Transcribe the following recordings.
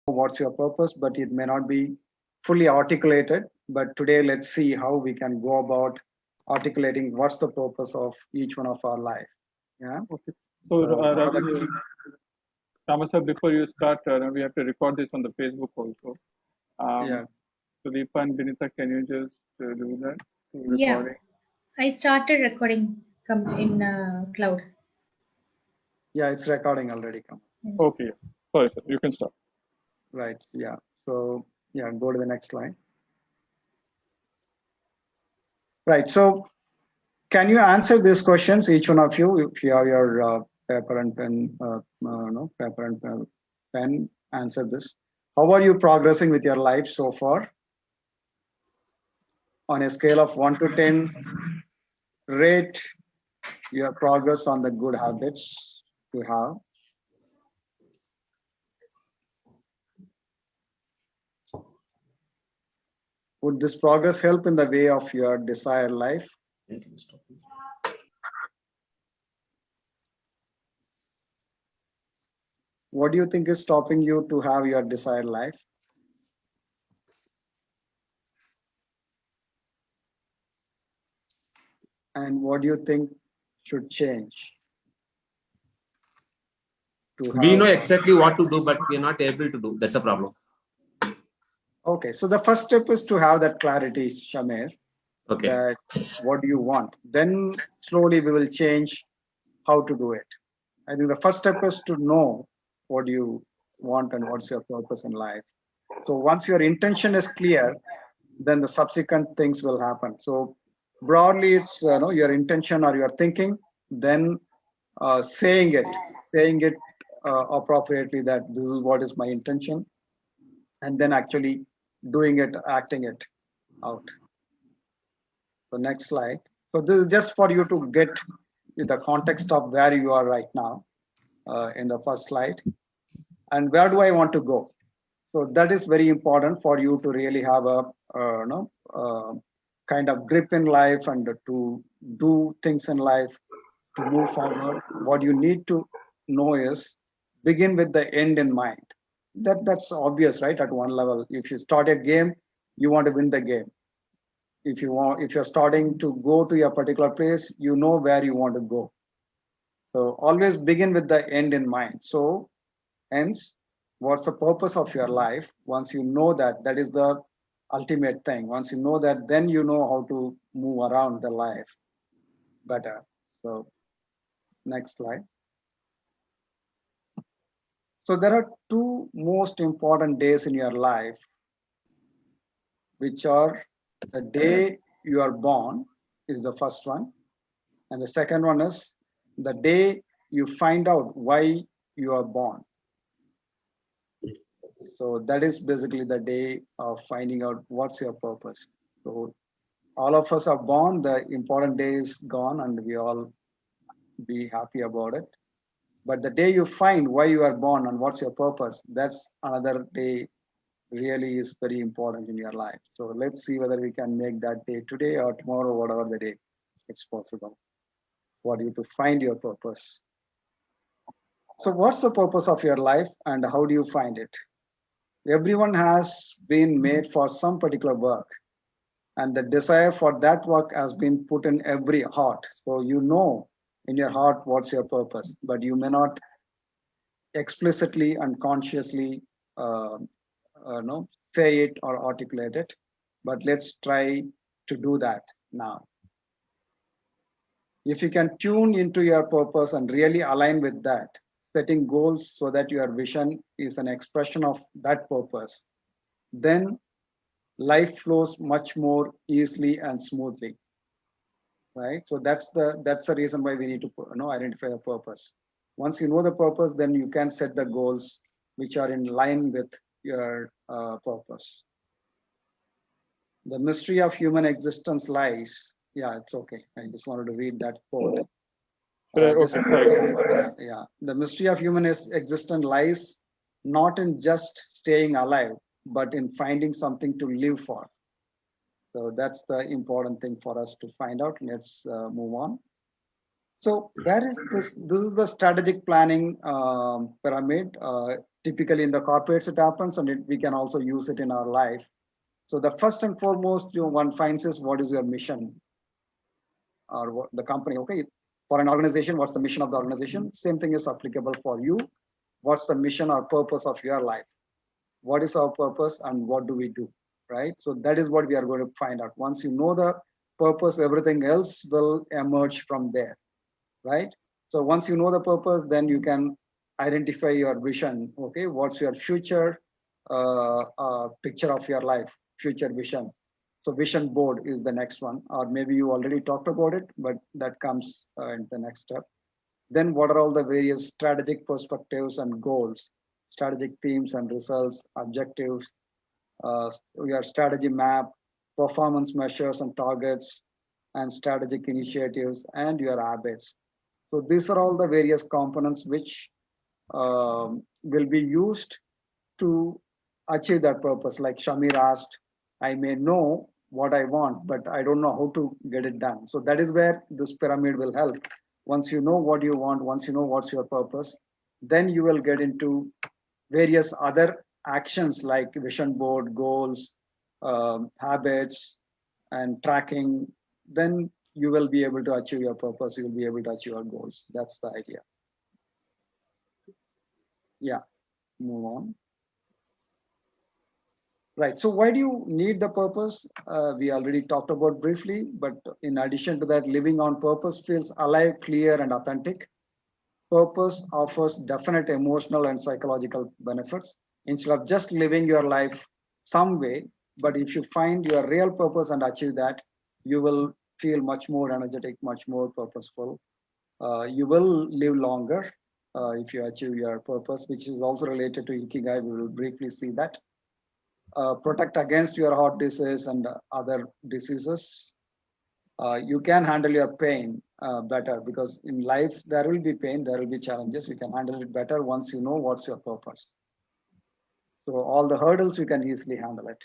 what's your purpose, but it may not be fully articulated. But today, let's see how we can go about articulating what's the purpose of each one of our life. Yeah. Okay. So, What are the key? Rama sir, before you start, we have to record this on the Facebook also. Yeah. Sudeepa and Vinita, can you just do that? Yeah, Recording. I started recording in cloud. Yeah, it's recording already. Come. Okay. Sorry, sir. You can start. Right. Yeah. So yeah, go to the next slide. Right. So can you answer these questions, each one of you, if you have your paper and pen, no, paper and pen, answer this. How are you progressing with your life so far? On a scale of 1 to 10, rate your progress on the good habits you have. Would this progress help in the way of your desired life? What do you think is stopping you to have your desired life? And what do you think should change? We know exactly what to do, but we are not able to do. That's a problem. Okay, so the first step is to have that clarity, Shamir. Okay. That what do you want? Then slowly we will change how to do it. I think the first step is to know what you want and what's your purpose in life. So once your intention is clear, then the subsequent things will happen. So broadly, it's your intention or your thinking, then saying it appropriately that this is what is my intention, and then actually doing it, acting it out. So next slide. So this is just for you to get the context of where you are right now in the first slide. And where do I want to go? So that is very important for you to really have a kind of grip in life and to do things in life to move forward. What you need to know is begin with the end in mind. That's obvious, right? At one level, if you start a game, you want to win the game. If you're starting to go to a particular place, you know where you want to go. So always begin with the end in mind. So hence, what's the purpose of your life? Once you know that, that is the ultimate thing. Once you know that, then you know how to move around the life better. So next slide. So there are two most important days in your life, which are the day you are born is the first one. And the second one is the day you find out why you are born. So that is basically the day of finding out what's your purpose. So all of us are born, the important day is gone, and we all be happy about it. But the day you find why you are born and what's your purpose, that's another day really is very important in your life. So let's see whether we can make that day today or tomorrow, whatever the day it's possible for you to find your purpose. So what's the purpose of your life and how do you find it? Everyone has been made for some particular work, and the desire for that work has been put in every heart. So you know in your heart what's your purpose, but you may not explicitly and consciously say it or articulate it. But let's try to do that now. If you can tune into your purpose and really align with that, setting goals so that your vision is an expression of that purpose, then life flows much more easily and smoothly, right? So that's the reason why we need to identify the purpose. Once you know the purpose, then you can set the goals which are in line with your purpose. The mystery of human existence lies. Yeah, it's okay. I just wanted to read that quote. Yeah, the mystery of human existence lies not in just staying alive, but in finding something to live for. So that's the important thing for us to find out. Let's move on. So where is this? This is the strategic planning pyramid. Typically in the corporates it happens, and we can also use it in our life. So the first and foremost, one finds is what is your mission, or what the company. Okay, for an organization, what's the mission of the organization? Same thing is applicable for you. What's the mission or purpose of your life? What is our purpose and what do we do, right? So that is what we are going to find out. Once you know the purpose, everything else will emerge from there, right? So once you know the purpose, then you can identify your vision. Okay, what's your future picture of your life, future vision? So vision board is the next one, or maybe you already talked about it, but that comes in the next step. Then what are all the various strategic perspectives and goals, strategic themes and results, objectives, your strategy map, performance measures and targets, and strategic initiatives, and your habits. So these are all the various components which will be used to achieve that purpose. Like Shamir asked, I may know what I want, but I don't know how to get it done. So that is where this pyramid will help. Once you know what you want, once you know what's your purpose, then you will get into various other actions like vision board, goals, habits, and tracking. Then you will be able to achieve your purpose. You will be able to achieve your goals. That's the idea. Yeah, move on. Right. So why do you need the purpose? We already talked about briefly, but in addition to that, living on purpose feels alive, clear, and authentic. Purpose offers definite emotional and psychological benefits. Instead of just living your life some way, but if you find your real purpose and achieve that, you will feel much more energetic, much more purposeful. You will live longer if you achieve your purpose, which is also related to Ikigai. We will briefly see that. Protect against your heart disease and other diseases. You can handle your pain better, because in life there will be pain, there will be challenges. You can handle it better once you know what's your purpose. So all the hurdles you can easily handle it.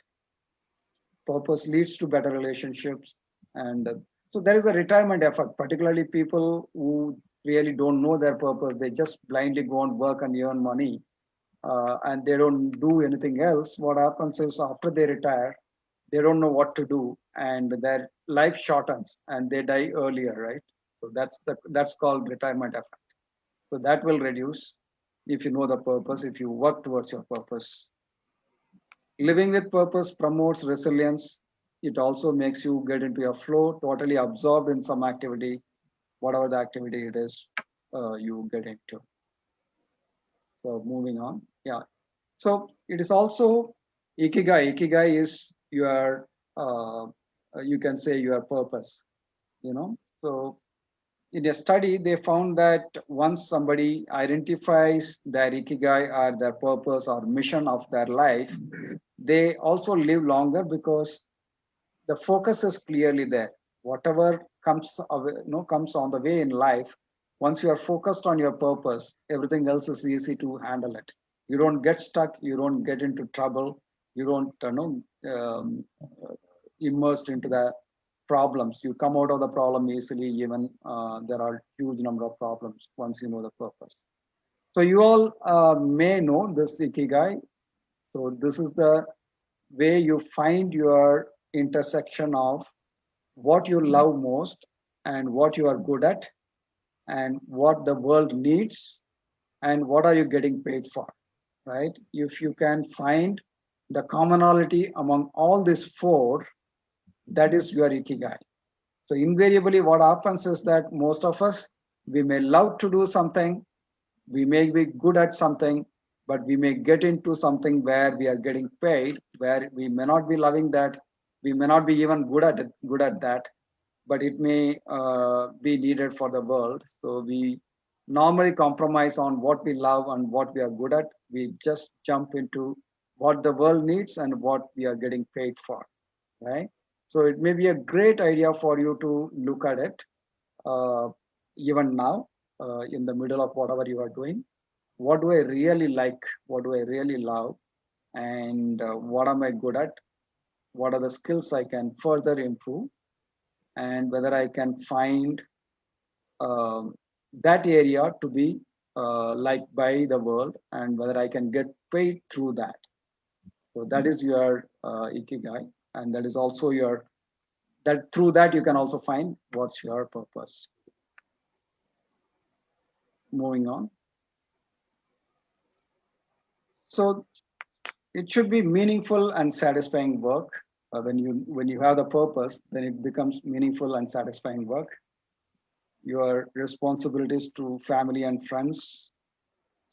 Purpose leads to better relationships, and so there is a retirement effect. Particularly people who really don't know their purpose, they just blindly go and work and earn money. And they don't do anything else. What happens is after they retire, they don't know what to do, and their life shortens and they die earlier, right? So that's called retirement effect. So that will reduce if you know the purpose, if you work towards your purpose. Living with purpose promotes resilience. It also makes you get into your flow, totally absorbed in some activity, whatever the activity it is you get into. So moving on, yeah. So it is also ikigai. Ikigai is your, you can say your purpose, you know. So in a study, they found that once somebody identifies their ikigai or their purpose or mission of their life, they also live longer because the focus is clearly there. Whatever comes, comes on the way in life, once you are focused on your purpose, everything else is easy to handle it. You don't get stuck. You don't get into trouble. You don't, immersed into the problems. You come out of the problem easily. Even there are huge number of problems once you know the purpose. So you all may know this ikigai. So this is the way you find your intersection of what you love most and what you are good at and what the world needs and what are you getting paid for, right? If you can find the commonality among all these four, that is your ikigai. So invariably what happens is that most of us, we may love to do something, we may be good at something, but we may get into something where we are getting paid, where we may not be loving that, we may not be even good at it, good at that, but it may be needed for the world. So we normally compromise on what we love and what we are good at. We just jump into what the world needs and what we are getting paid for, right? So it may be a great idea for you to look at it uh, even now in the middle of whatever you are doing. What do I really like? What do I really love? And what am I good at? What are the skills I can further improve? And whether I can find that area to be like by the world and whether I can get paid through that. So that is your ikigai, and that is also your, that through that you can also find what's your purpose. Moving on. So it should be meaningful and satisfying work. When you have the purpose, then it becomes meaningful and satisfying work. Your responsibilities to family and friends,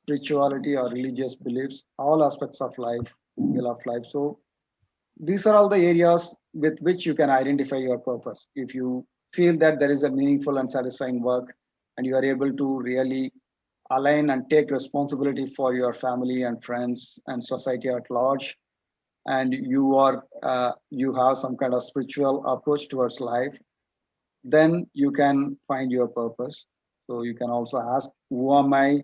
spirituality or religious beliefs, all aspects of life, will of life. So these are all the areas with which you can identify your purpose. If you feel that there is a meaningful and satisfying work and you are able to really align and take responsibility for your family and friends and society at large, and you have some kind of spiritual approach towards life, then you can find your purpose. So you can also ask, who am I?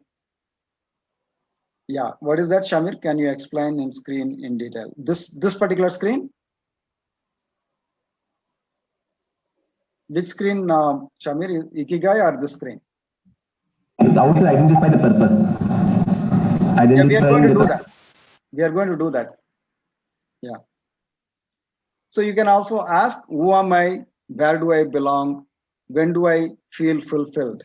Yeah, what is that, Shamir? Can you explain in screen in detail? This particular screen? Which screen, Shamir? Ikigai or this screen? How to identify the purpose? Yeah, we are going to Identifying do the that. We are going to do that. Yeah. So you can also ask, who am I? Where do I belong? When do I feel fulfilled?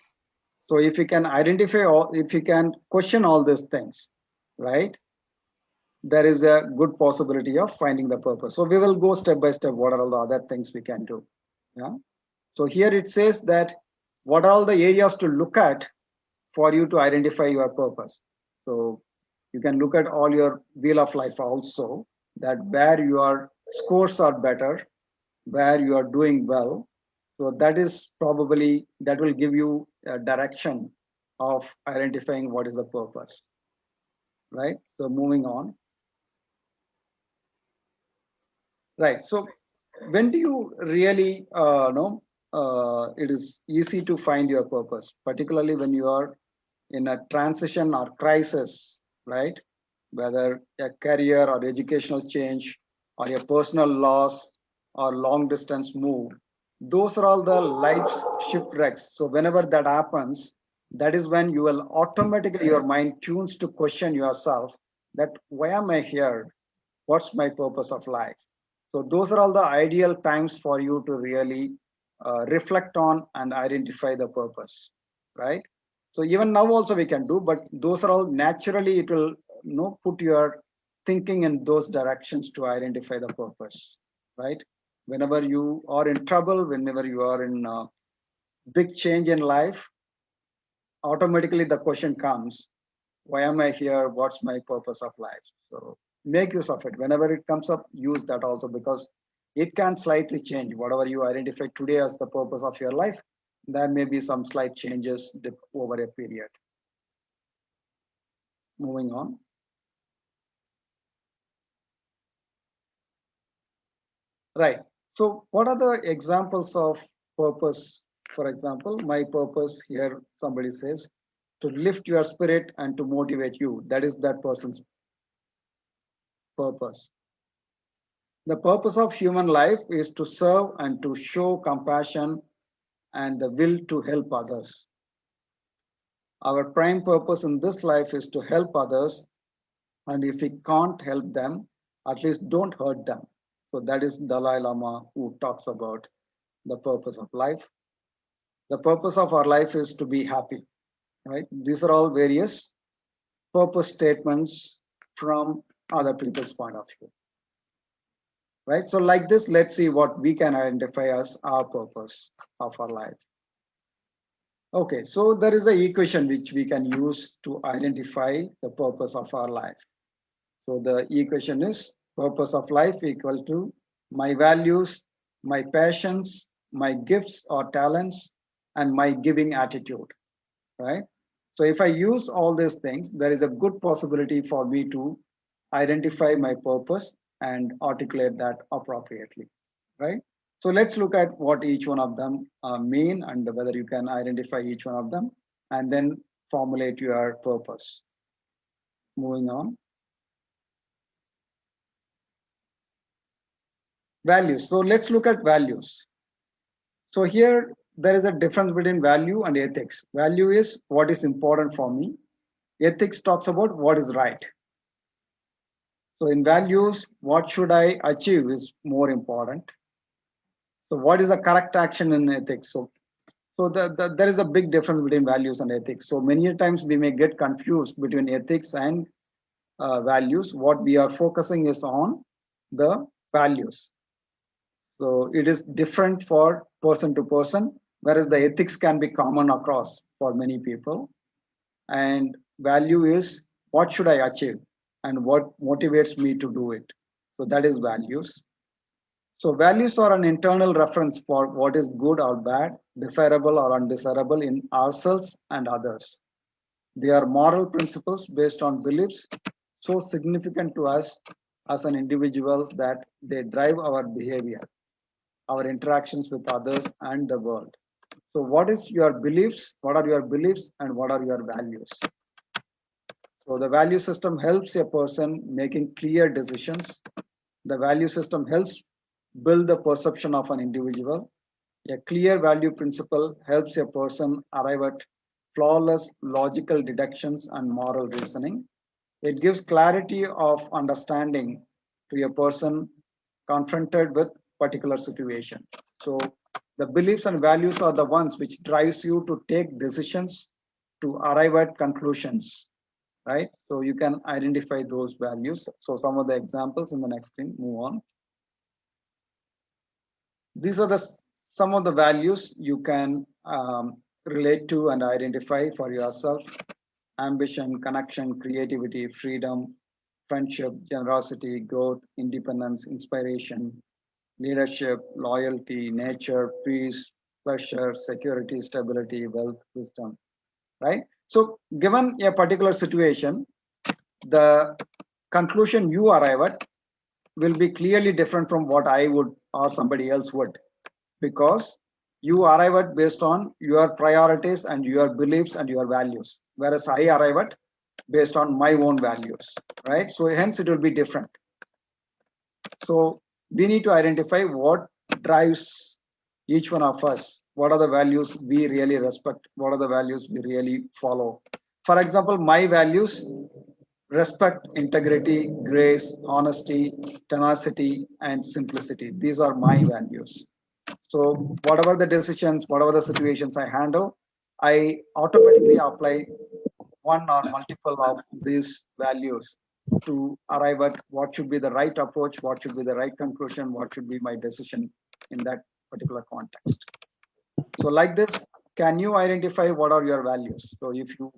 So if you can identify all, if you can question all these things, right, there is a good possibility of finding the purpose. So we will go step by step. What are all the other things we can do? Yeah. So here it says that what are all the areas to look at for you to identify your purpose. So you can look at all your wheel of life also, that where your scores are better, where you are doing well. So that is probably, that will give you a direction of identifying what is the purpose, right? So moving on. Right. So when do you really know it is easy to find your purpose, particularly when you are in a transition or crisis, right? Whether a career or educational change or a personal loss or long distance move, those are all the life's shipwrecks. So whenever that happens, that is when you will automatically, your mind tunes to question yourself that why am I here? What's my purpose of life? So those are all the ideal times for you to really reflect on and identify the purpose, right? So even now also we can do, but those are all naturally, it will put your thinking in those directions to identify the purpose, right? Whenever you are in trouble, whenever you are in big change in life, automatically the question comes, why am I here? What's my purpose of life? So make use of it. Whenever it comes up, use that also, because it can slightly change. Whatever you identify today as the purpose of your life, there may be some slight changes over a period. Moving on. Right. So what are the examples of purpose? For example, my purpose here, somebody says, to lift your spirit and to motivate you. That is that person's purpose. The purpose of human life is to serve and to show compassion and the will to help others. Our prime purpose in this life is to help others, and if we can't help them, at least don't hurt them. So that is Dalai Lama who talks about the purpose of life. The purpose of our life is to be happy, right? These are all various purpose statements from other people's point of view. Right? So like this, let's see what we can identify as our purpose of our life. Okay, so there is an equation which we can use to identify the purpose of our life. So the equation is purpose of life equal to my values, my passions, my gifts or talents, and my giving attitude, right? So if I use all these things, there is a good possibility for me to identify my purpose and articulate that appropriately, right? So let's look at what each one of them mean and whether you can identify each one of them and then formulate your purpose. Moving on. Values. So let's look at values. So here there is a difference between value and ethics. Value is what is important for me. Ethics talks about what is right. So in values, what should I achieve is more important. So what is the correct action in ethics? So there is a big difference between values and ethics. So many times we may get confused between ethics and values. What we are focusing is on the values. So it is different for person to person, whereas the ethics can be common across for many people. And value is what should I achieve and what motivates me to do it. So that is values. So values are an internal reference for what is good or bad, desirable or undesirable in ourselves and others. They are moral principles based on beliefs so significant to us as an individual that they drive our behavior, our interactions with others and the world. So what is your beliefs? What are your beliefs and what are your values? So the value system helps a person making clear decisions. The value system helps build the perception of an individual. A clear value principle helps a person arrive at flawless logical deductions and moral reasoning. It gives clarity of understanding to a person confronted with particular situation. So the beliefs and values are the ones which drives you to take decisions to arrive at conclusions, right? So you can identify those values. So some of the examples in the next screen, move on. These are some of the values you can relate to and identify for yourself: ambition, connection, creativity, freedom, friendship, generosity, growth, independence, inspiration, leadership, loyalty, nature, peace, pleasure, security, stability, wealth, wisdom, right? So given a particular situation, the conclusion you arrive at will be clearly different from what I would or somebody else would, because you arrive at based on your priorities and your beliefs and your values, whereas I arrive at based on my own values, right? So hence it will be different. So we need to identify what drives each one of us. What are the values we really respect? What are the values we really follow? For example, my values: respect, integrity, grace, honesty, tenacity, and simplicity. These are my values. So whatever the decisions, whatever the situations I handle, I automatically apply one or multiple of these values to arrive at what should be the right approach, what should be the right conclusion, what should be my decision in that particular context. So like this, can you identify what are your values? So if you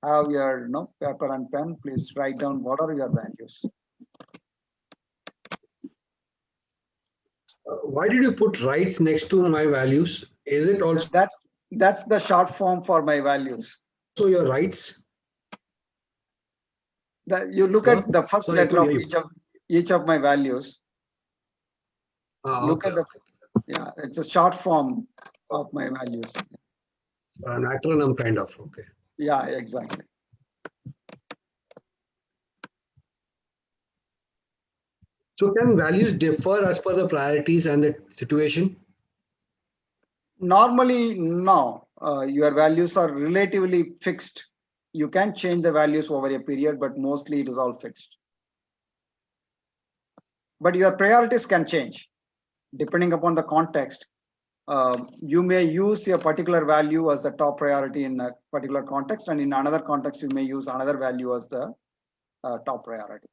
have your paper and pen, please write down what are your values. Why did you put rights next to my values? Is it also That's the short form for my values. your rights? You look at the first Sorry, I letter of couldn't hear each of my values. Look okay, at the yeah, it's a short form of my values. So an acronym kind of. Okay. Yeah, exactly. So can values differ as per the priorities and the situation? Normally, no. Your values are relatively fixed. You can change the values over a period, but mostly it is all fixed. But your priorities can change depending upon the context. You may use a particular value as the top priority in a particular context, and in another context, you may use another value as the top priority.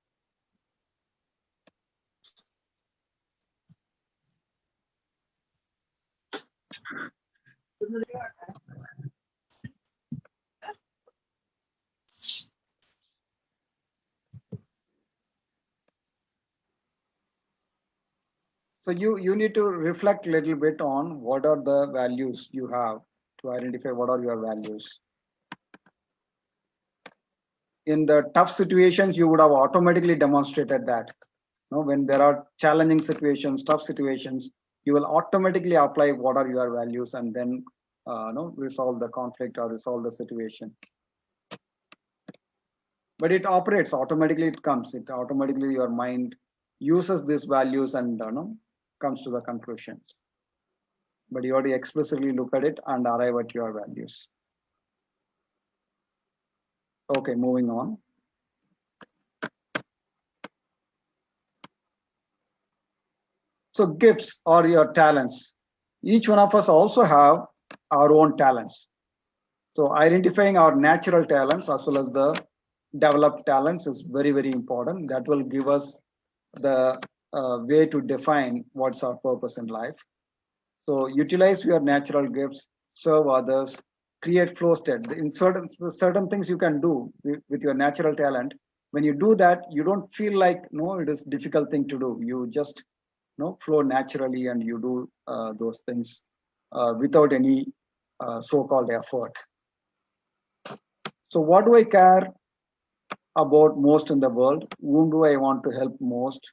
So you need to reflect a little bit on what are the values you have to identify what are your values. In the tough situations, you would have automatically demonstrated that. When there are challenging situations, tough situations, you will automatically apply what are your values and then resolve the conflict or resolve the situation. But it operates automatically. It comes. It automatically your mind uses these values and comes to the conclusions. but you have to explicitly look at it and arrive at your values. Okay, moving on. So gifts or your talents. Each one of us also have our own talents. So identifying our natural talents as well as the developed talents is very, very important. That will give us the way to define what's our purpose in life. So utilize your natural gifts, serve others, create flow state. In certain things you can do with your natural talent. When you do that, you don't feel like no, it is difficult thing to do. You just flow naturally and you do those things without any so-called effort. So what do I care about most in the world? Whom do I want to help most?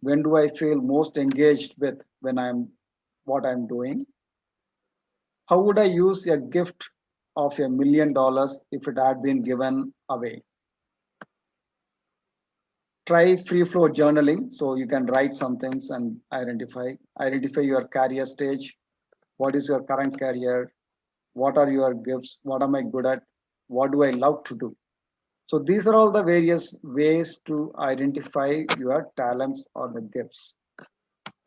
When do I feel most engaged with what I'm doing? How would I use a gift of $1 million if it had been given away? Try free flow journaling, so you can write some things and identify your career stage. What is your current career? What are your gifts? What am I good at? What do I love to do? So these are all the various ways to identify your talents or the gifts.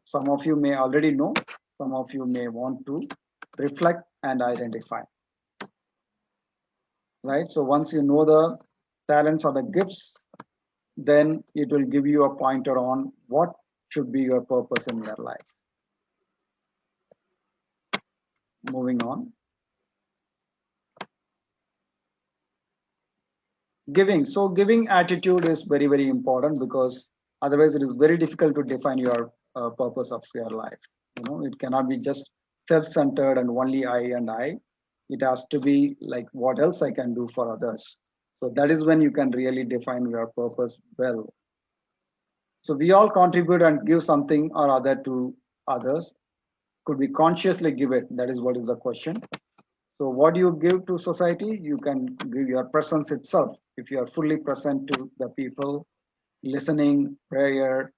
Some of you may already know, some of you may want to reflect and identify. Right? So once you know the talents or the gifts, then it will give you a pointer on what should be your purpose in your life. Moving on. Giving. So giving attitude is very, very important because otherwise it is very difficult to define your purpose of your life. It cannot be just self-centered and only I and I. It has to be like what else I can do for others. So that is when you can really define your purpose well. So we all contribute and give something or other to others. Could we consciously give it? That is what is the question. So what do you give to society? You can give your presence itself. If you are fully present to the people, listening, prayer,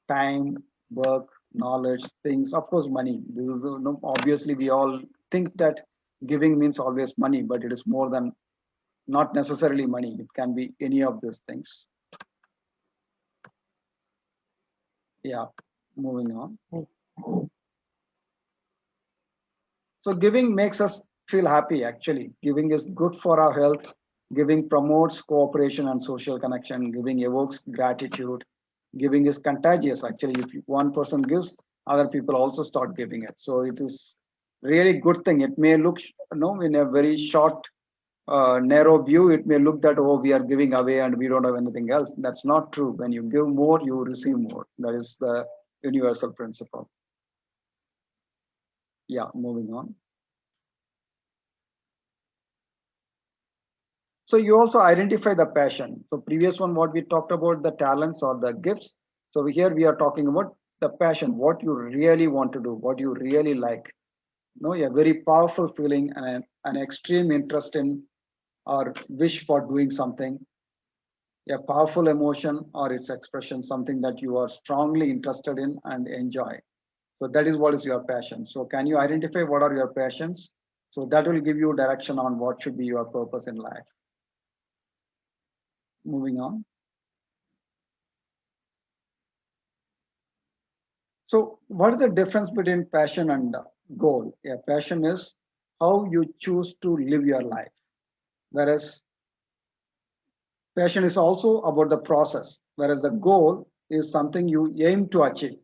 time, work, knowledge, things, of course, money. This is obviously we all think that giving means always money, but it is more than not necessarily money. It can be any of these things. Yeah, moving on. So giving makes us feel happy, actually. Giving is good for our health. Giving promotes cooperation and social connection. Giving evokes gratitude. Giving is contagious, actually. If one person gives, other people also start giving it. So it is really good thing. It may look, in a very short, narrow view, it may look that, oh, we are giving away and we don't have anything else. That's not true. When you give more, you receive more. That is the universal principle. Yeah, moving on. So you also identify the passion. So previous one, what we talked about, the talents or the gifts. So here we are talking about the passion, what you really want to do, what you really like. A very powerful feeling and an extreme interest in or wish for doing something. A powerful emotion or its expression, something that you are strongly interested in and enjoy. So that is what is your passion. So can you identify what are your passions? So that will give you direction on what should be your purpose in life. Moving on. So what is the difference between passion and goal? Yeah, passion is how you choose to live your life. Whereas passion is also about the process. Whereas the goal is something you aim to achieve.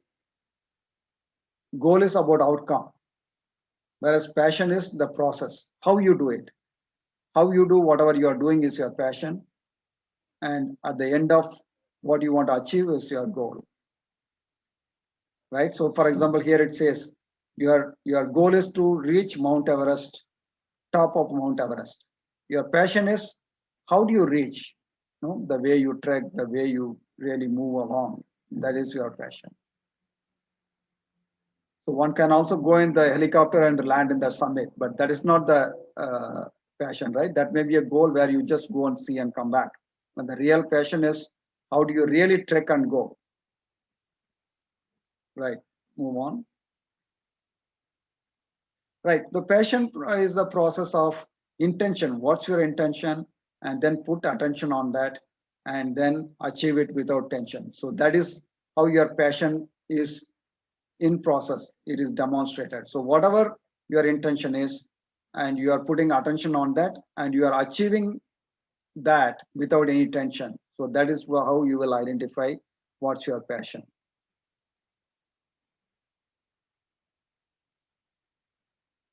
Goal is about outcome. Whereas passion is the process, how you do it. How you do whatever you are doing is your passion. And at the end of what you want to achieve is your goal. Right? So for example, here it says your goal is to reach Mount Everest, top of Mount Everest. Your passion is how do you reach? The way you trek, the way you really move along. That is your passion. So one can also go in the helicopter and land in the summit, but that is not the passion, right? That may be a goal where you just go and see and come back. But the real passion is how do you really trek and go? Right, move on. Right. The passion is the process of intention. What's your intention? And then put attention on that and then achieve it without tension. So that is how your passion is in process. It is demonstrated. So whatever your intention is, and you are putting attention on that and you are achieving that without any tension. So that is how you will identify what's your passion.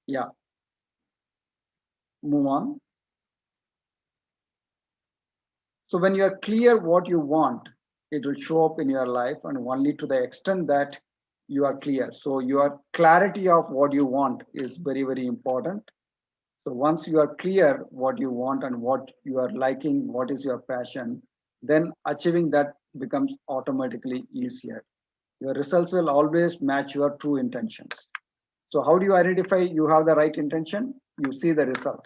Yeah. Move on. So when you are clear what you want, it will show up in your life, and only to the extent that you are clear. So your clarity of what you want is very, very important. So once you are clear what you want and what you are liking, what is your passion, then achieving that becomes automatically easier. Your results will always match your true intentions. So how do you identify you have the right intention? You see the result.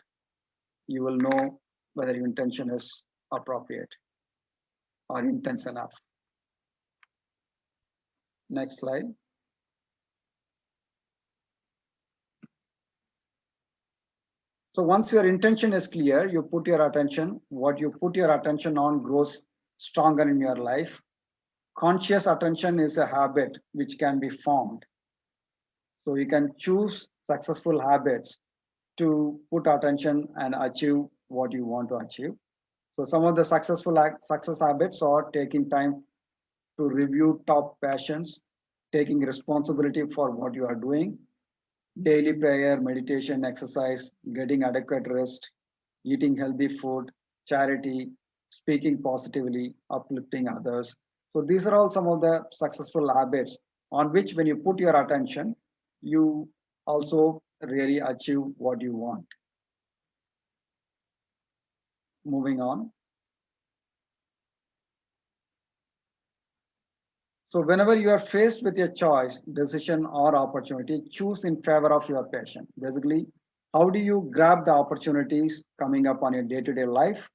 You will know whether your intention is appropriate or intense enough. Next slide. So once your intention is clear, you put your attention, what you put your attention on grows stronger in your life. Conscious attention is a habit which can be formed. So you can choose successful habits to put attention and achieve what you want to achieve. So some of the success habits are taking time to review top passions, taking responsibility for what you are doing, daily prayer, meditation, exercise, getting adequate rest, eating healthy food, charity, speaking positively, uplifting others. So these are all some of the successful habits on which when you put your attention, you also really achieve what you want. Moving on. So whenever you are faced with a choice, decision or opportunity, choose in favor of your passion. Basically, how do you grab the opportunities coming up on your day-to-day life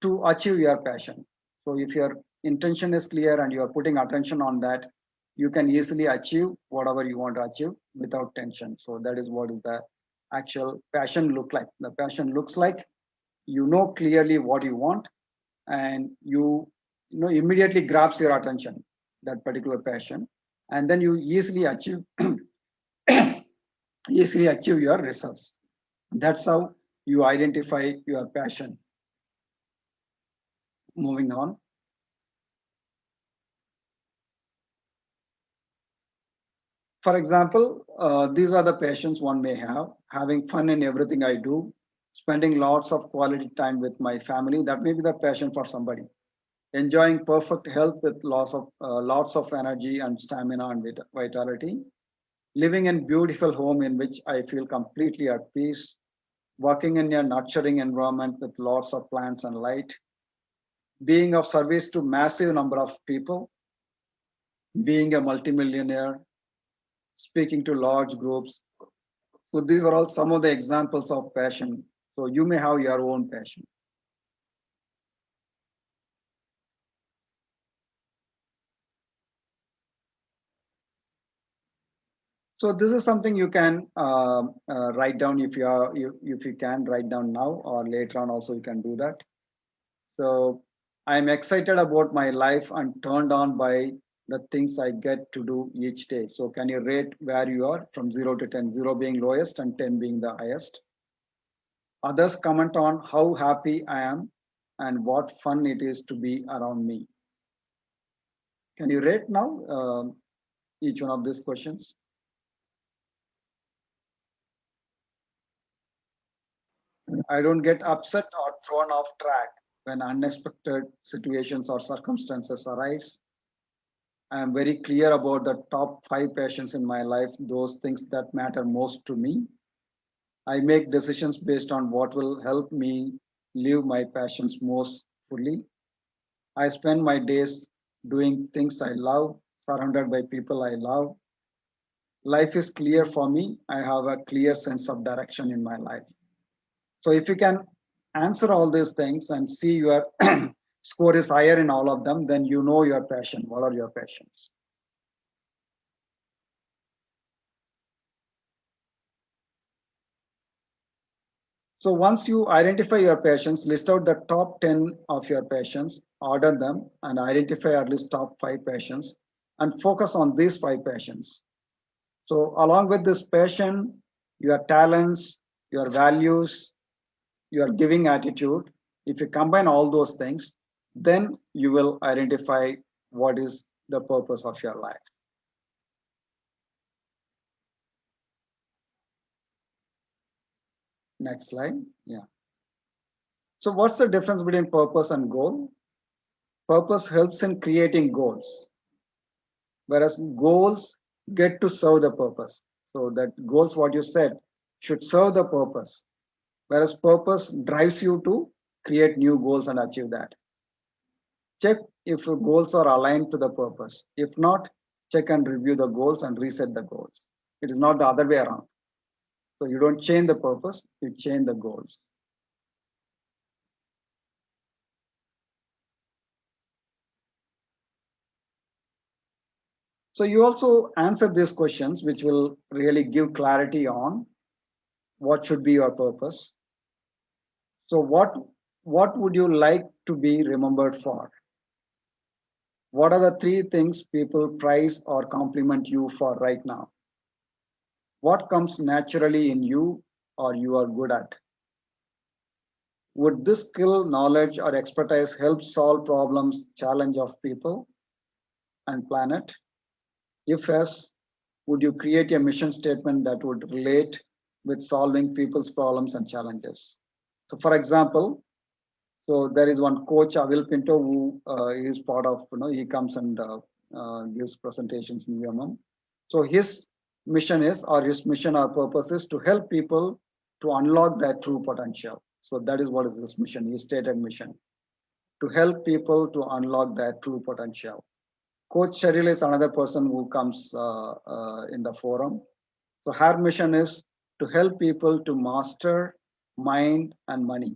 to achieve your passion? So if your intention is clear and you are putting attention on that, you can easily achieve whatever you want to achieve without tension. So that is what is the actual passion look like. The passion looks like you know clearly what you want and you know immediately grabs your attention, that particular passion, and then you easily achieve easily achieve your results. That's how you identify your passion. Moving on. For example, these are the passions one may have: having fun in everything I do, spending lots of quality time with my family. That may be the passion for somebody. Enjoying perfect health with lots of energy and stamina and vitality, living in beautiful home in which I feel completely at peace, working in a nurturing environment with lots of plants and light, being of service to massive number of people, being a multimillionaire, speaking to large groups. So these are all some of the examples of passion. So you may have your own passion. So this is something you can write down if you can write down now, or later on also you can do that. So I'm excited about my life and turned on by the things I get to do each day. So can you rate where you are from 0 to 10, 0 being lowest and 10 being the highest? Others comment on how happy I am and what fun it is to be around me. Can you rate now each one of these questions? I don't get upset or thrown off track when unexpected situations or circumstances arise. I am very clear about the top 5 passions in my life, those things that matter most to me. I make decisions based on what will help me live my passions most fully. I spend my days doing things I love, surrounded by people I love. Life is clear for me. I have a clear sense of direction in my life. So if you can answer all these things and see your score is higher in all of them, then you know your passion. What are your passions? So once you identify your patients, list out the top 10 of your patients, order them, and identify at least top 5 patients, and focus on these 5 patients. So along with this patient, your talents, your values, your giving attitude, if you combine all those things, then you will identify what is the purpose of your life. Next slide. Yeah. So what's the difference between purpose and goal? Purpose helps in creating goals, whereas goals get to serve the purpose. So that goals, what you said, should serve the purpose, whereas purpose drives you to create new goals and achieve that. Check if your goals are aligned to the purpose. If not, check and review the goals and reset the goals. It is not the other way around. So you don't change the purpose, you change the goals. So you also answer these questions, which will really give clarity on what should be your purpose. So what would you like to be remembered for? What are the 3 things people prize or compliment you for right now? What comes naturally in you or you are good at? Would this skill, knowledge, or expertise help solve problems, challenge of people and planet? If yes, would you create a mission statement that would relate with solving people's problems and challenges? So for example, so there is one coach, Avil Pinto, who is part of, he comes and gives presentations in UMM. So his mission is, or his mission or purpose is to help people to unlock their true potential. So that is what is his mission, his stated mission, to help people to unlock their true potential. Coach Cheryl is another person who comes in the forum. So her mission is to help people to master mind and money.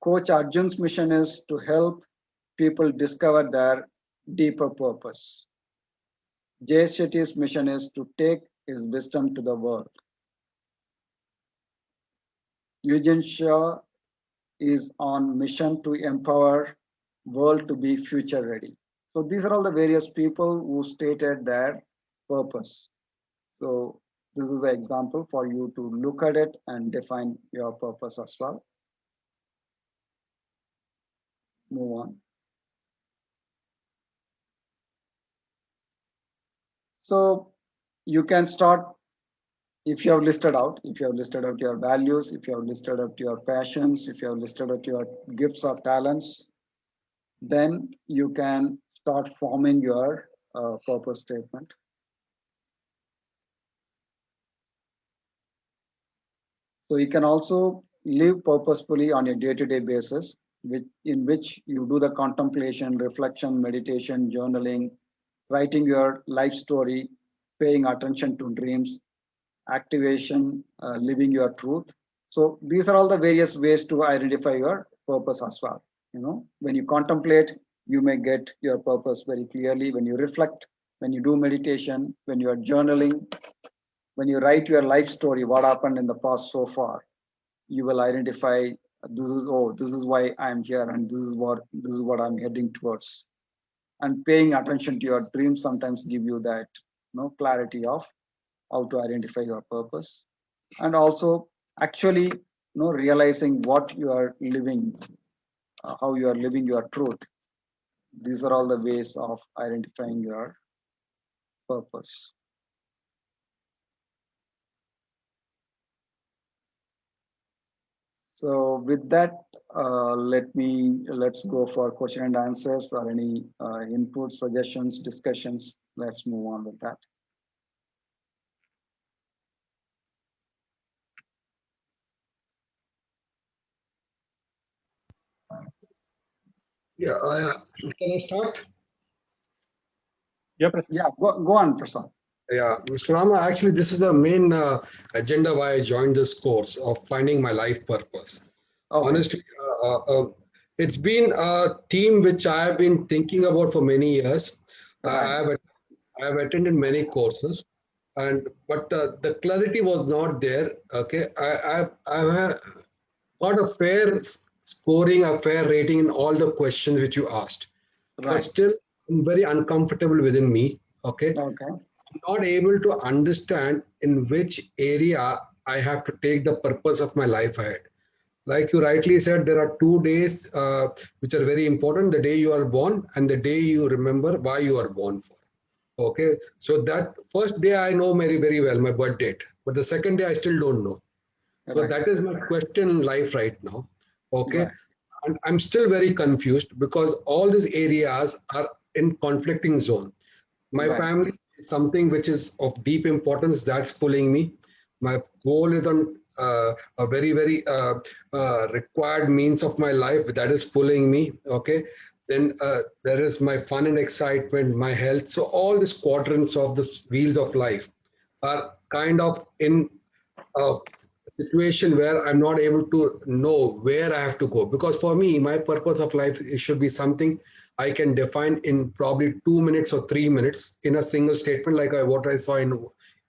Coach Arjun's mission is to help people discover their deeper purpose. Jay Shetty's mission is to take his wisdom to the world. Eugene Shaw is on mission to empower world to be future ready. So these are all the various people who stated their purpose. So this is an example for you to look at it and define your purpose as well. Move on. So you can start if you have listed out your values, if you have listed out your passions, if you have listed out your gifts or talents, then you can start forming your purpose statement. So you can also live purposefully on a day-to-day basis, in which you do the contemplation, reflection, meditation, journaling, writing your life story, paying attention to dreams, activation, living your truth. So these are all the various ways to identify your purpose as well. When you contemplate, you may get your purpose very clearly. When you reflect, when you do meditation, when you are journaling, when you write your life story, what happened in the past so far, you will identify this is why I'm here, and this is what I'm heading towards. And paying attention to your dreams sometimes give you that clarity of how to identify your purpose, and also actually realizing what you are living, how you are living your truth. These are all the ways of identifying your purpose. So with that, let's go for question and answers, or any input, suggestions, discussions. Let's move on with that. Yeah, can I start? Yeah, Prasad. Yeah, go on, Prasad. Yeah, Mr. Rama, actually, this is the main agenda why I joined this course of finding my life purpose. Okay. Honestly, it's been a theme which I have been thinking about for many years. Right. I have attended many courses, but the clarity was not there. Okay, I have got a fair scoring, a fair rating in all the questions which you asked, but Right. still I'm very uncomfortable within me. Okay, Okay. not able to understand in which area I have to take the purpose of my life ahead. Like you rightly said, there are 2 days which are very important: the day you are born and the day you remember why you are born for. Okay, so that first day I know very, very well my birth date, but the second day I still don't know. So Right. that is my question in life right now. Okay, Right. and I'm still very confused because all these areas are in conflicting zone. My Right. family is something which is of deep importance, that's pulling me. My goal is on a very, very required means of my life, that is pulling me. Okay, then there is my fun and excitement, my health. So all these quadrants of the wheels of life are kind of in a situation where I'm not able to know where I have to go. Because for me, my purpose of life, it should be something I can define in probably 2 minutes or 3 minutes in a single statement, like what I saw in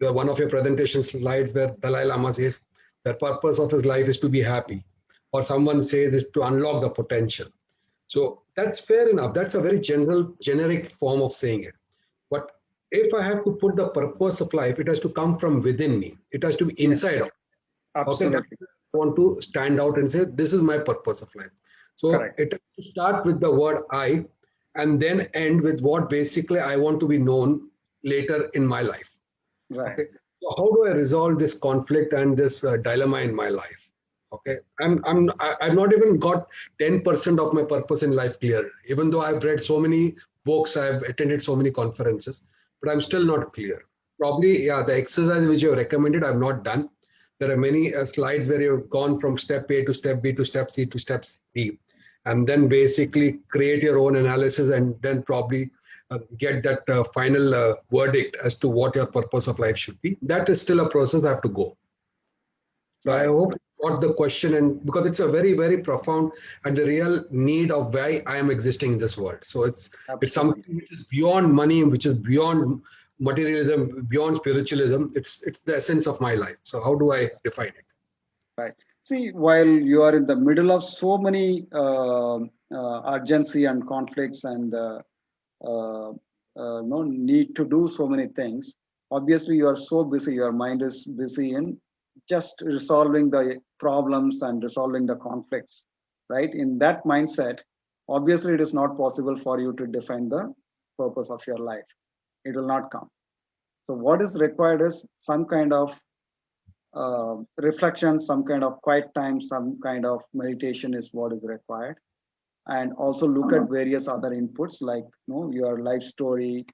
one of your presentation slides where Dalai Lama says the purpose of his life is to be happy, or someone says is to unlock the potential. So that's fair enough. That's a very general, generic form of saying it. But if I have to put the purpose of life, it has to come from within me. It has to be inside Yes. of. Okay, that Absolutely. I want to stand out and say this is my purpose of life. So Correct. it has to start with the word I, and then end with what basically I want to be known later in my life. Right. Okay, so how do I resolve this conflict and this dilemma in my life? Okay, I've not even got 10% of my purpose in life clear, even though I've read so many books, I've attended so many conferences, but I'm still not clear. Probably, yeah, the exercise which you have recommended, I've not done. There are many slides where you've gone from step A to step B to step C to step D, and then basically create your own analysis and then probably get that final verdict as to what your purpose of life should be. That is still a process I have to go. So I Right. hope you got the question, and because it's a very, very profound and the real need of why I am existing in this world. So it's Absolutely. something which is beyond money, which is beyond materialism, beyond spiritualism. It's the essence of my life. So how do I define it? Right. See, while you are in the middle of so many urgency and conflicts and no need to do so many things, obviously you are so busy. Your mind is busy in just resolving the problems and resolving the conflicts. Right. In that mindset, obviously it is not possible for you to define the purpose of your life. It will not come. So what is required is some kind of reflection, some kind of quiet time, some kind of meditation is what is required. And also look at various other inputs like your life story,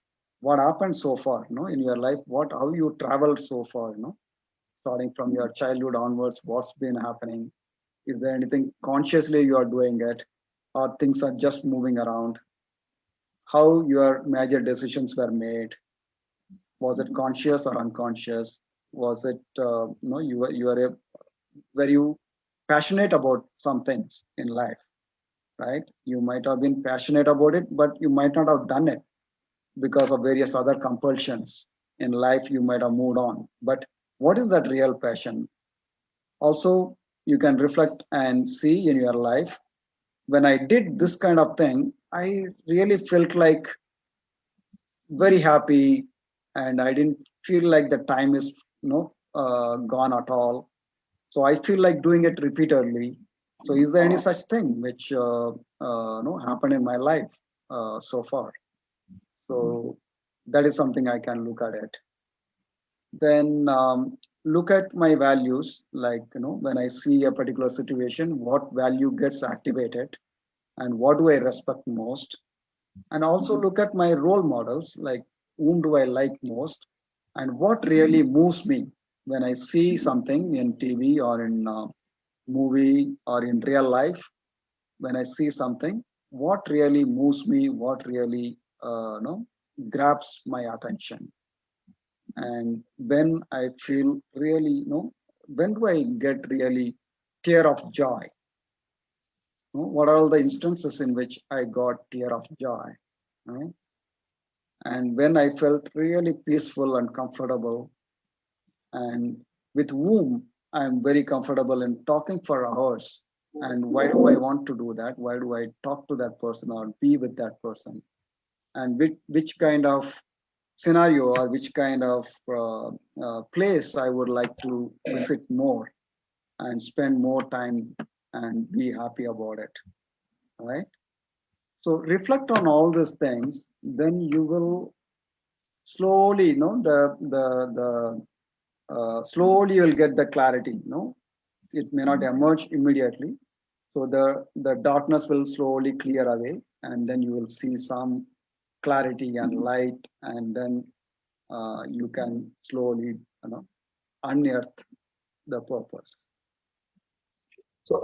what happened so far, in your life, how you traveled so far, starting from your childhood onwards, what's been happening. Is there anything consciously you are doing it, or things are just moving around? How your major decisions were made? Was it conscious or unconscious? Was it were you passionate about some things in life, right? You might have been passionate about it, but you might not have done it because of various other compulsions in life. You might have moved on, but what is that real passion? Also, you can reflect and see in your life, when I did this kind of thing, I really felt like very happy, and I didn't feel like the time is gone at all. So I feel like doing it repeatedly. So is there any such thing which happened in my life so far? So that is something I can look at it. Then look at my values, like when I see a particular situation, what value gets activated, and what do I respect most, and also look at my role models, like whom do I like most, and what really moves me when I see something in TV or in movie or in real life. When I see something, what really moves me, what really grabs my attention, and when I feel really, when do I get really tear of joy? What are all the instances in which I got tear of joy? Right? And when I felt really peaceful and comfortable, and with whom I'm very comfortable in talking for hours. And why do I want to do that? Why do I talk to that person or be with that person? And which kind of scenario or which kind of place I would like to visit more and spend more time and be happy about it, right? So reflect on all these things, then you will slowly, slowly you'll get the clarity. It may not emerge immediately. So the darkness will slowly clear away, and then you will see some clarity and light, and then you can slowly, unearth the purpose. So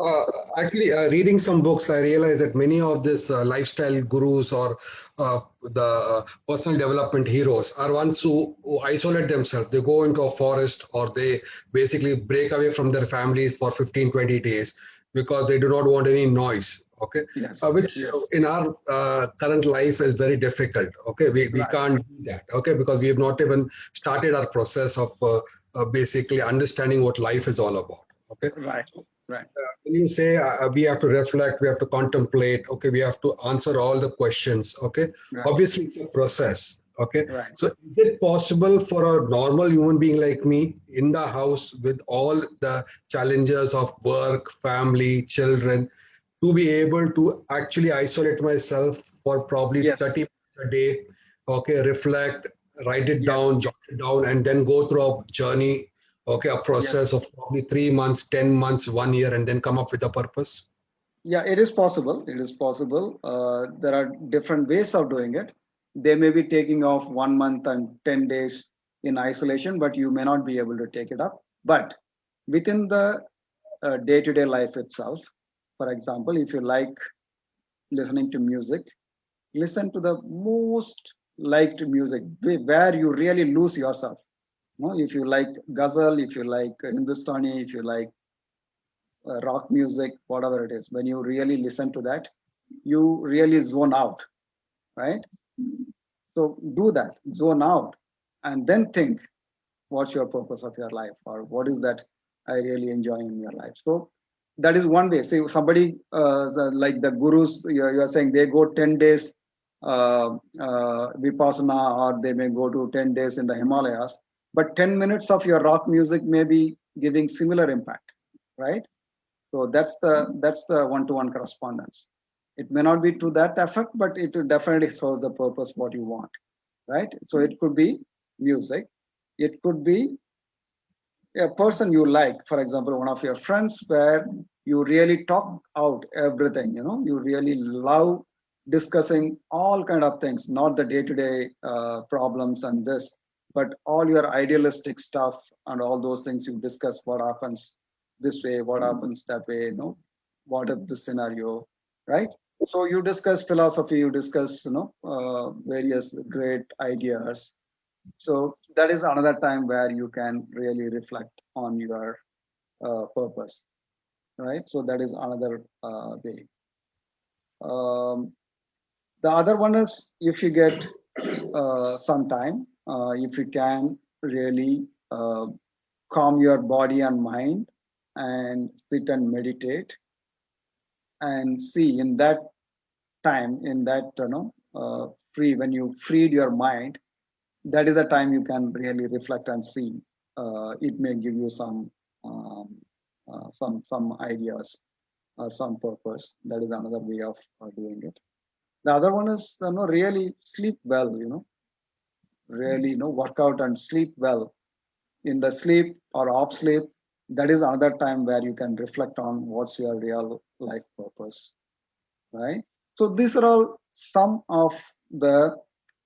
actually, reading some books, I realized that many of these lifestyle gurus or the personal development heroes are ones who isolate themselves. They go into a forest or they basically break away from their families for 15, 20 days because they do not want any noise. Okay, Yes. which Yes. in our current life is very difficult. Okay, we Right. can't do that. Okay, because we have not even started our process of basically understanding what life is all about. Okay. Right. Right. When you say we have to reflect, we have to contemplate, okay, we have to answer all the questions, okay, Right. obviously it's a process, okay. Right. So is it possible for a normal human being like me in the house with all the challenges of work, family, children, to be able to actually isolate myself for probably Yes. 30 minutes a day, okay, reflect, write it Yes. down, jot it down, and then go through a journey, okay, a process of probably 3 months, 10 months, 1 year, and then come up with a purpose? Yeah, it is possible. It is possible. There are different ways of doing it. They may be taking off 1 month and 10 days in isolation, but you may not be able to take it up. But within the day-to-day life itself, for example, if you like listening to music, listen to the most liked music where you really lose yourself. If you like ghazal, if you like Hindustani, if you like rock music, whatever it is, when you really listen to that, you really zone out, right? So do that, zone out, and then think what's your purpose of your life, or what is that I really enjoy in your life. So that is one way. Say somebody like the gurus, you're saying they go 10 days vipassana, or they may go to 10 days in the Himalayas, but 10 minutes of your rock music may be giving similar impact, right? So that's the one-to-one correspondence. It may not be to that effect, but it definitely serves the purpose what you want, right? So it could be music, it could be a person you like, for example, one of your friends where you really talk out everything, you really love discussing all kind of things, not the day-to-day problems and this, but all your idealistic stuff and all those things you discuss, what happens this way, what happens that way, what is the scenario, right? So you discuss philosophy, you discuss, various great ideas. So that is another time where you can really reflect on your purpose, right? So that is another way. The other one is if you get some time, if you can really calm your body and mind and sit and meditate and see in that time, in that, when you freed your mind, that is the time you can really reflect and see. It may give you some ideas or some purpose. That is another way of doing it. The other one is really sleep well. Really work out and sleep well. In the sleep or off sleep, that is another time where you can reflect on what's your real life purpose, right? So these are all some of the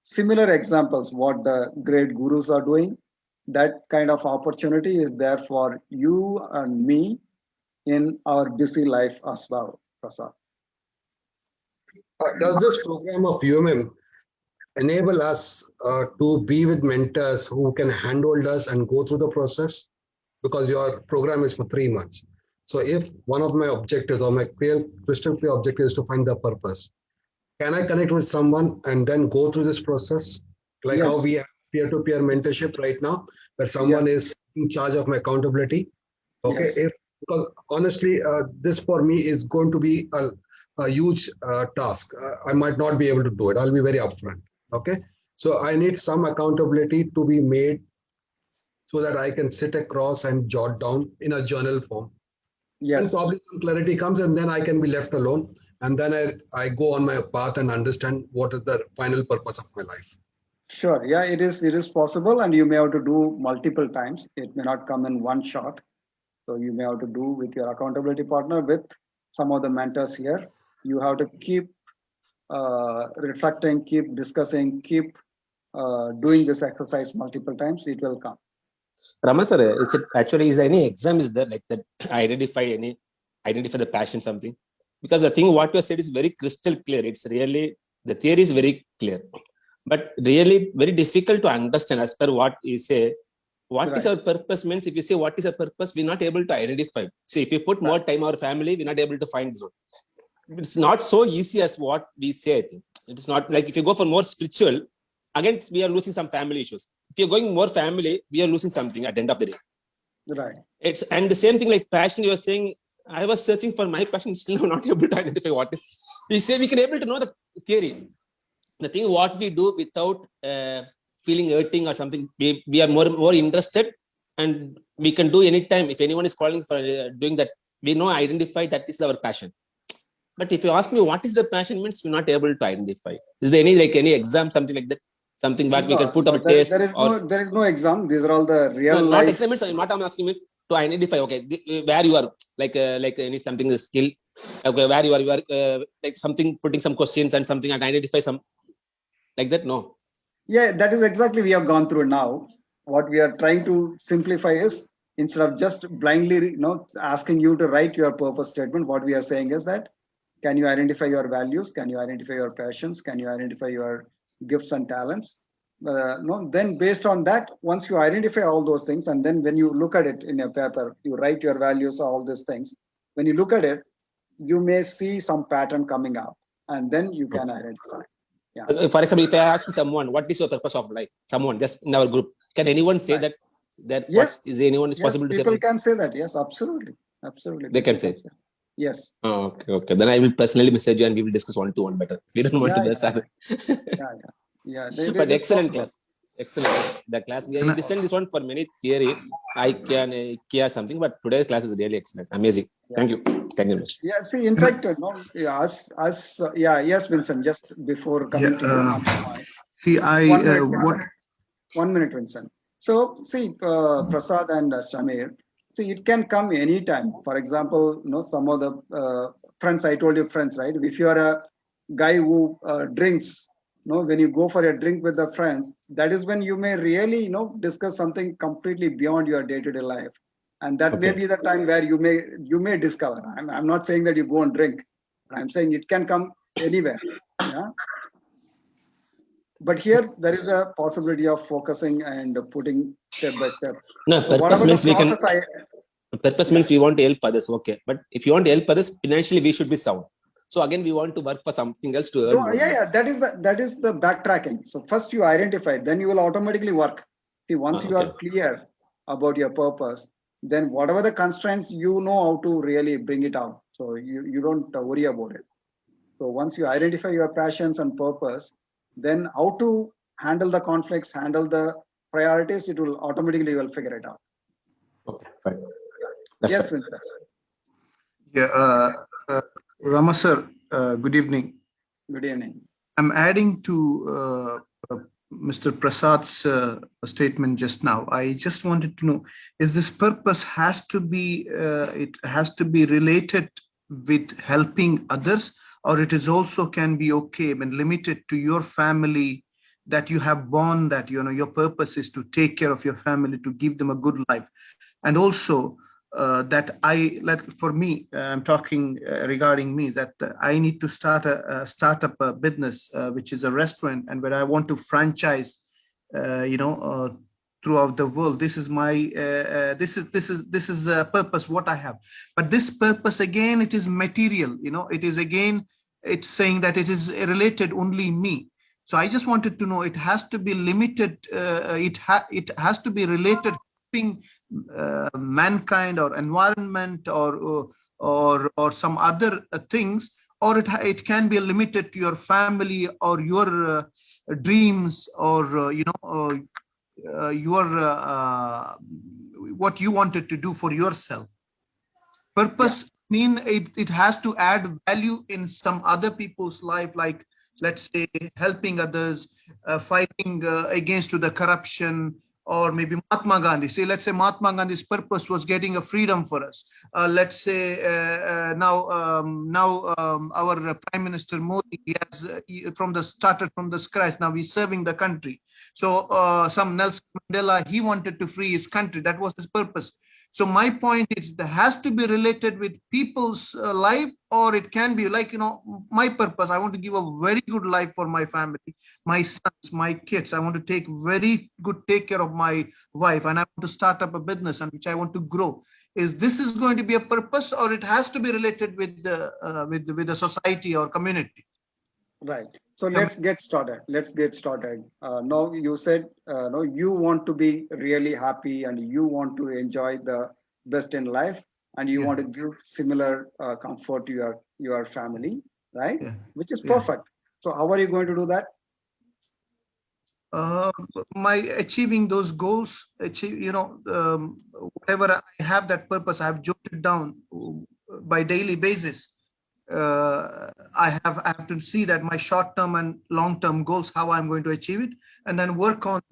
similar examples what the great gurus are doing. That kind of opportunity is there for you and me in our busy life as well, Prasad. Does this program of UMM enable us to be with mentors who can handhold us and go through the process? Because your program is for 3 months. So if one of my objectives or my crystal clear objective is to find the purpose, can I connect with someone and then go through this process? Like Yes. how we have peer-to-peer mentorship right now, where someone is in charge of my accountability. Okay, Yes. because honestly, this for me is going to be a huge task. I might not be able to do it. I'll be very upfront. Okay, so I need some accountability to be made so that I can sit across and jot down in a journal form. And Yes. probably some clarity comes, and then I can be left alone. And then I go on my path and understand what is the final purpose of my life. Sure. Yeah, it is possible, and you may have to do multiple times. It may not come in one shot. So you may have to do with your accountability partner, with some of the mentors here. You have to keep reflecting, keep discussing, keep doing this exercise multiple times. It will come. Rama sir, is there any exam is there like that identify the passion something? Because the thing what you said is very crystal clear. It's really, the theory is very clear, but really very difficult to understand as per what you say. What is Right. our purpose means, if you say what is our purpose, we're not able to identify. See, if you put more time our family, we're not able to find this one. It's not so easy as what we say, I think. It's not like if you go for more spiritual, again, we are losing some family issues. If you're going more family, we are losing something at the end of the day. Right. It's, and the same thing like passion, you're saying, I was searching for my passion, still not able to identify what is. We say we can able to know the theory. The thing what we do without feeling hurting or something, we are more interested, and we can do anytime. If anyone is calling for doing that, we know, identify that is our passion. But if you ask me what is the passion means, we're not able to identify. Is there any exam, something like that? Something that we can put our taste there is no exam. These are all the real no, life. not exam means, what I'm asking is to identify, okay, where you are, like any something is skill, okay, where you are like something, putting some questions and something and identify some like that. No. Yeah, that is exactly we have gone through now. What we are trying to simplify is, instead of just blindly, asking you to write your purpose statement, what we are saying is that, can you identify your values? Can you identify your passions? Can you identify your gifts and talents? No, then based on that, once you identify all those things, and then when you look at it in a paper, you write your values, all these things. When you look at it, you may see some pattern coming up, and then you can identify. Yeah. For example, if I ask someone, what is your purpose of life? Someone just in our group, can anyone say Right. that Yes. what is anyone is Yes, possible to say? people can say that. Yes, absolutely. They can say. Yes. Oh, okay. Then I will personally message you and we will discuss one-to-one better. We don't want to just have it. Yeah. But excellent class. Excellent. The class, we listened this one for many theory, IKEA something, but today's class is really excellent. Amazing. Thank you. Thank you very much. Yeah, see, in fact, yes, Vincent, just before coming to you. See, One minute, Vincent. So, see, Prasad and Shamir, see, it can come anytime. For example, some of the friends, I told you friends, right? If you are a guy who drinks, when you go for a drink with the friends, that is when you may really, discuss something completely beyond your day-to-day life. And that may be the time where you may discover. I'm not saying that you go and drink, but I'm saying it can come anywhere. Yeah. But here there is a possibility of focusing and putting step by step. No, So purpose means we can. process Purpose means we want to help others. Okay, but if you want to help others financially, we should be sound. So again, we want to work for something else to earn. No, that is the backtracking. So first you identify, then you will automatically work. See, once you are clear about your purpose, then whatever the constraints, you know how to really bring it out. So you don't worry about it. So once you identify your passions and purpose, then how to handle the conflicts, handle the priorities, it will automatically, you will figure it out. Okay, fine. Yes, Vincent. Yeah, Rama sir, good evening. Good evening. I'm adding to Mr. Prasad's statement just now. I just wanted to know, is this purpose has to be related with helping others, or it is also can be okay when limited to your family, that you have born that, your purpose is to take care of your family, to give them a good life. And also for me, I'm talking regarding me, that I need to start up a business, which is a restaurant, and where I want to franchise, throughout the world. This is my this is a purpose what I have. But this purpose, again, it is material. It is, again, it's saying that it is related only me. So I just wanted to know, it has to be limited, it has to be related helping mankind or environment or some other things, or it can be limited to your family or your dreams or your what you wanted to do for yourself. Purpose mean it has to add value in some other people's life, like let's say helping others, fighting against to the corruption, or maybe Mahatma Gandhi. Say, let's say Mahatma Gandhi's purpose was getting a freedom for us. Let's say now our Prime Minister Modi, he has started from the scratch. Now he's serving the country. So some Nelson Mandela, he wanted to free his country. That was his purpose. So my point is, that has to be related with people's life, or it can be like, my purpose. I want to give a very good life for my family, my sons, my kids. I want to take care of my wife, and I want to start up a business and which I want to grow. This is going to be a purpose, or it has to be related with the society or community? Right. So let's get started. Now you said, no, you want to be really happy and you want to enjoy the best in life, and you want to give similar comfort to your family, right? Yeah. Which is perfect. So how are you going to do that? My achieving those goals, whatever I have that purpose, I have jotted down by daily basis. I have to see that my short-term and long-term goals, how I'm going to achieve it, and then work on,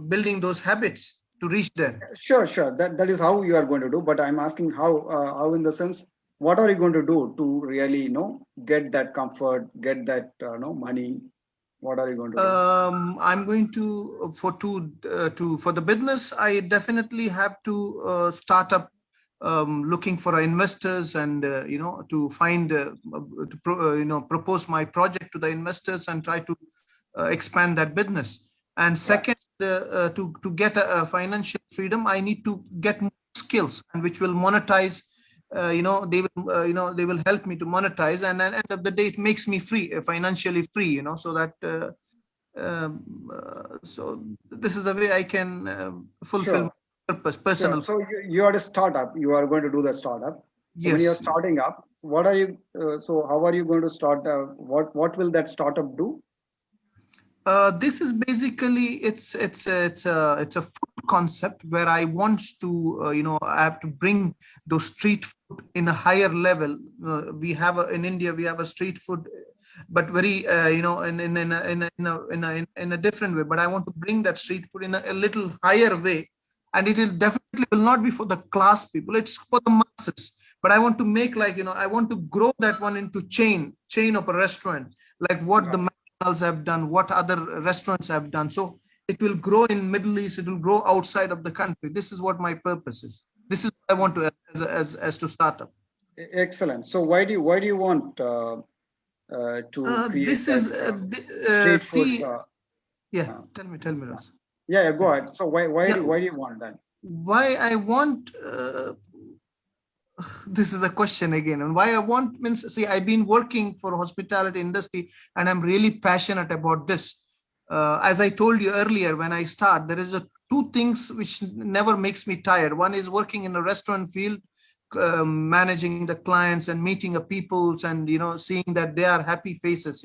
building those habits to reach there. Sure. That is how you are going to do. But I'm asking how in the sense, what are you going to do to really, get that comfort, get that, money? What are you going to do? I'm going to for the business. I definitely have to start up. Looking for investors and to find propose my project to the investors and try to expand that business. And second, to get a financial freedom, I need to get more skills, and which will monetize. They will help me to monetize, and at the end of the day, it makes me free, financially free. So that so this is the way I can fulfill. Sure. Purpose, personal. So you are a startup. You are going to do the startup. Yes. When you're starting up, what are you? So how are you going to start? What will that startup do? This is basically it's a food concept where I want to I have to bring those street food in a higher level. We have in India we have a street food, but very in a different way. But I want to bring that street food in a little higher way. And it will definitely not be for the class people. It's for the masses. But I want to make I want to grow that one into chain of a restaurant, like what the McDonald's have done, what other restaurants have done. So it will grow in Middle East. It will grow outside of the country. This is what my purpose is. This is what I want to as to start up. Excellent. So why do you want to create this is street food? Tell me, Ross. Yeah, go ahead. So why do you want that? Why I want this is a question again, and why I want means, see, I've been working for hospitality industry and I'm really passionate about this. As I told you earlier, when I start, there is two things which never makes me tired. One is working in a restaurant field, managing the clients and meeting the peoples and seeing that they are happy faces.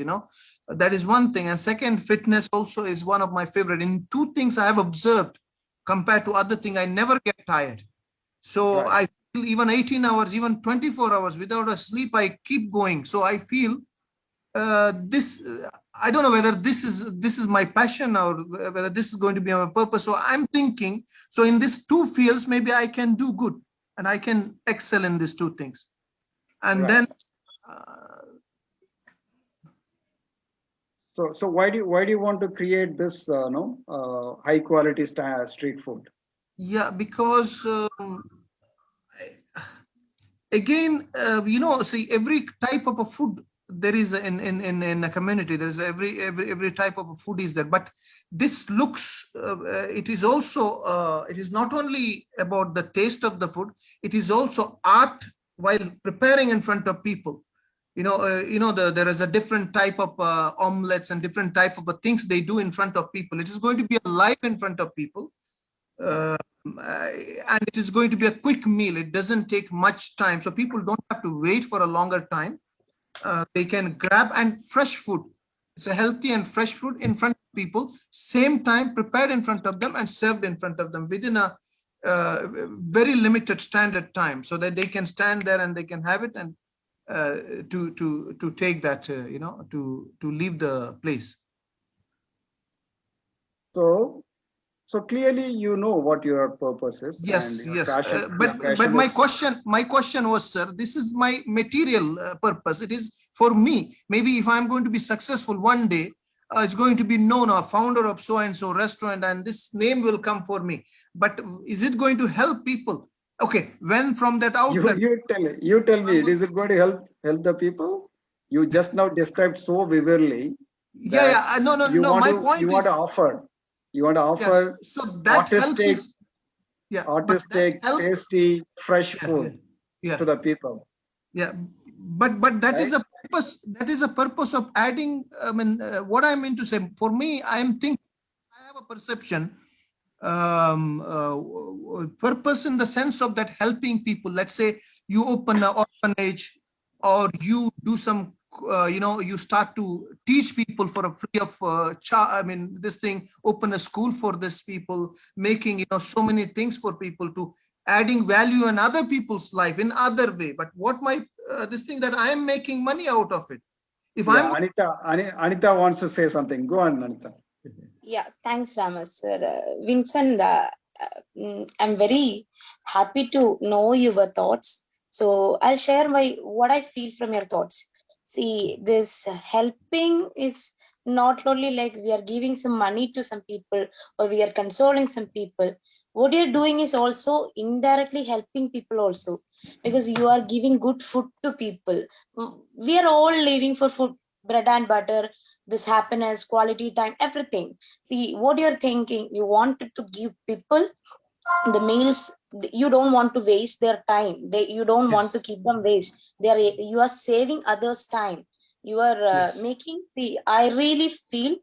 That is one thing. And second, fitness also is one of my favorite. In two things I have observed compared to other things, I never get tired. So I feel even 18 hours, even 24 hours without a sleep, I keep going. So I feel this, I don't know whether this is my passion or whether this is going to be my purpose. So I'm thinking, so in these two fields, maybe I can do good and I can excel in these two things. And then So why do you want to create this high quality street food? Yeah, because again, see, every type of a food there is in a community. There is every type of a food is there. But this looks. It is also. It is not only about the taste of the food. It is also art while preparing in front of people. There is a different type of omelets and different type of things they do in front of people. It is going to be alive in front of people. And it is going to be a quick meal. It doesn't take much time. So people don't have to wait for a longer time. They can grab and fresh food. It's a healthy and fresh food in front of people, same time prepared in front of them and served in front of them within a very limited standard time, so that they can stand there and they can have it and to take that, to leave the place. So clearly, you know what your purpose is. Yes, and your yes. passion- But your passion my question was, sir, this is my material purpose. It is for me. Maybe if I'm going to be successful one day, it's going to be known, a founder of so and so restaurant, and this name will come for me. But is it going to help people? Okay, when from that outlet, you tell me, is it going to help the people? You just now described so vividly. no. My point you is, want to offer. You want to offer yes, so that help artistic, is, but that artistic, help- tasty, fresh food yeah. to the people. Yeah, but that is Right? a purpose. That is a purpose of adding. I mean, what I mean to say, for me, I am thinking. I have a perception, purpose in the sense of that helping people. Let's say you open an orphanage, or you do some. You start to teach people for a free of this thing. Open a school for this people, making so many things for people to. Adding value in other people's life in other way. But what my this thing that I am making money out of it. If Yeah, I'm Anita wants to say something. Go on, Anita. Yeah, thanks, Ramas, sir. Vincent, I'm very happy to know your thoughts. So I'll share what I feel from your thoughts. See, this helping is not only like we are giving some money to some people or we are consoling some people. What you're doing is also indirectly helping people also, because you are giving good food to people. We are all living for food, bread and butter, this happiness, quality time, everything. See, what you're thinking, you wanted to give people the meals. You don't want to waste their time. You don't want to Yes. keep them waste. You are saving others time. You are Yes. making. See, I really feel,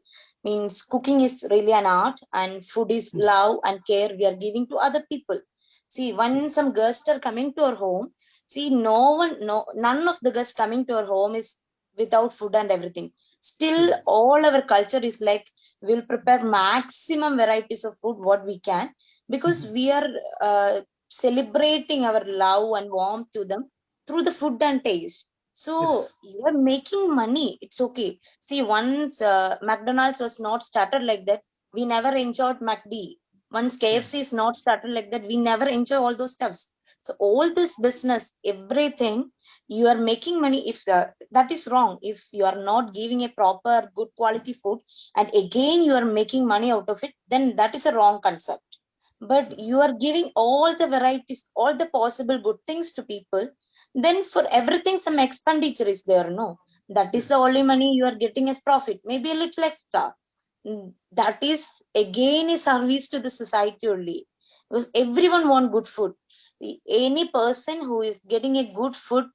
means cooking is really an art, and food is love and care we are giving to other people. See, when some guests are coming to our home, see, none of the guests coming to our home is without food and everything. Still, all our culture is like, we'll prepare maximum varieties of food what we can, because we are celebrating our love and warmth to them through the food and taste. So Yes. you are making money. It's okay. See, once McDonald's was not started like that, we never enjoyed McD. Once KFC is not started like that, we never enjoy all those stuffs. So all this business, everything, you are making money. If that is wrong, if you are not giving a proper good quality food, and again you are making money out of it, then that is a wrong concept. But you are giving all the varieties, all the possible good things to people, then for everything some expenditure is there. No, that is the only money you are getting as profit, maybe a little extra. That is again a service to the society only, because everyone want good food. Any person who is getting a good food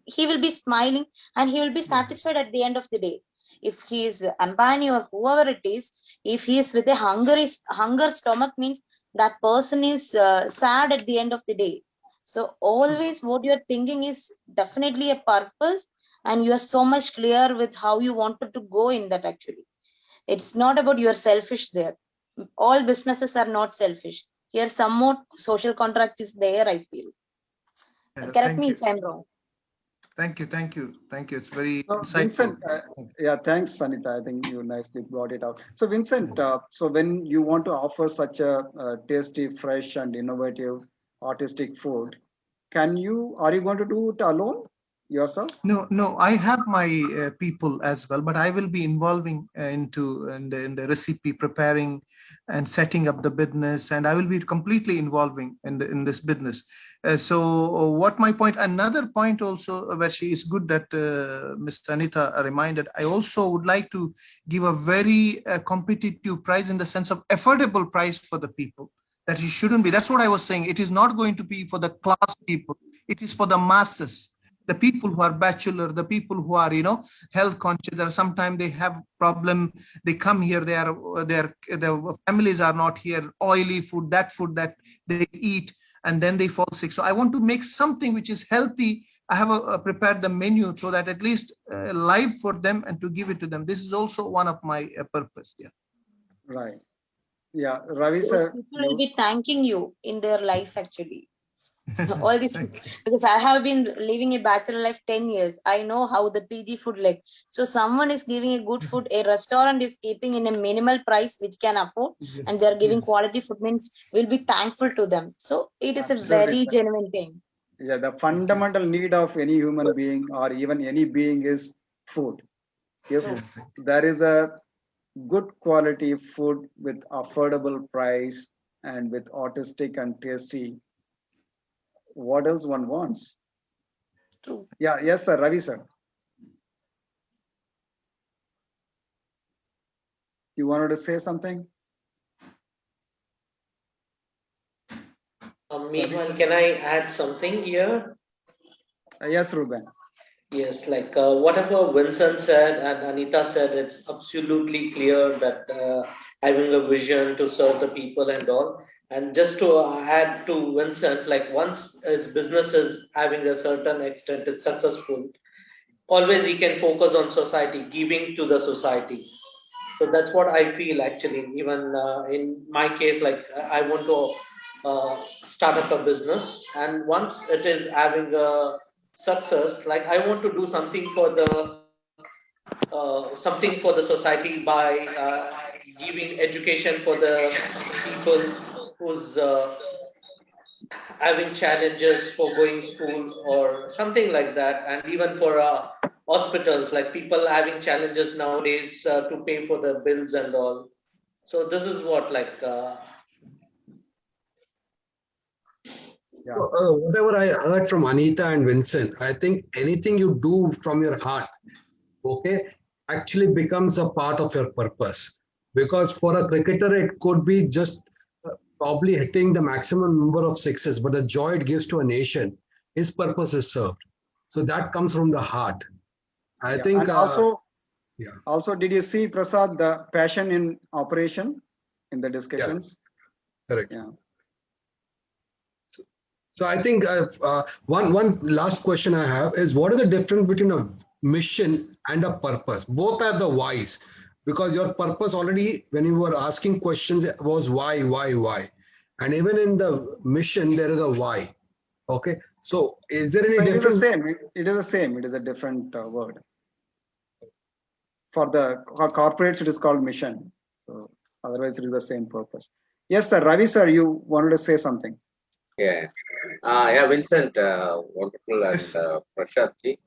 he will be smiling and he will be satisfied at the end of the day. If he is Ambani or whoever it is, if he is with a hunger stomach, means that person is sad at the end of the day. So always what you're thinking is definitely a purpose, and you are so much clear with how you wanted to go in that. Actually, it's not about you're selfish there. All businesses are not selfish. Here some more social contract is there, I feel. Correct Thank me you. if I'm wrong. Thank you. It's very So insightful. Vincent, thanks, Sanita. I think you nicely brought it out. So Vincent, so when you want to offer such a tasty, fresh, and innovative artistic food, are you going to do it alone yourself? No, I have my people as well, but I will be involving in the recipe preparing and setting up the business, and I will be completely involving in this business. So what my point, another point also, where she is good that Ms. Anita reminded, I also would like to give a very competitive price in the sense of affordable price for the people. That it shouldn't be. That's what I was saying. It is not going to be for the class people. It is for the masses. the people who are bachelor, the people who are, health conscious, sometimes they have problem. They come here, their families are not here, oily food that they eat, and then they fall sick. So I want to make something which is healthy. I have prepared the menu so that at least live for them and to give it to them. This is also one of my purpose. Yeah. Right. Yeah, Ravi Those sir. people will be thanking you in their life actually. All these Thank you. because I have been living a bachelor life 10 years. I know how the PG food like. So someone is giving a good food, a restaurant is keeping in a minimal price which can afford, and they're giving quality food, means we'll be thankful to them. So it is a Absolutely, very sir. genuine thing. Yeah, the fundamental need of any human being or even any being is food. If True. there is a good quality food with affordable price and with artistic and tasty, what else one wants? True. Yeah, yes, sir, Ravi sir. You wanted to say something? Meanwhile, can I add something here? Yes, Ruben. Yes, like whatever Vincent said and Anita said, it's absolutely clear that having a vision to serve the people and all. And just to add to Vincent, like once his business is having a certain extent, is successful, always he can focus on society, giving to the society. So that's what I feel actually. Even in my case, like I want to start up a business, and once it is having a success, like I want to do something for the society by giving education for the people who's having challenges for going school or something like that, and even for hospitals, like people having challenges nowadays to pay for the bills and all. So this is what like Yeah. Whatever I heard from Anita and Vincent, I think anything you do from your heart, okay, actually becomes a part of your purpose. Because for a cricketer, it could be just probably hitting the maximum number of sixes, but the joy it gives to a nation, his purpose is served. So that comes from the heart. I Yeah. think. And also, yeah. Also, did you see, Prasad, the passion in operation in the discussions? Correct. Yeah. So I think one last question I have is, what is the difference between a mission and a purpose? Both are the whys, because your purpose already, when you were asking questions, was why, and even in the mission there is a why. Okay, so is there any So it is the difference? same. It is the same. It is a different word. For the corporates, it is called mission. So otherwise, it is the same purpose. Yes, sir. Ravi, sir, you wanted to say something. Yeah. Vincent, wonderful, and Yes. Prashad ji.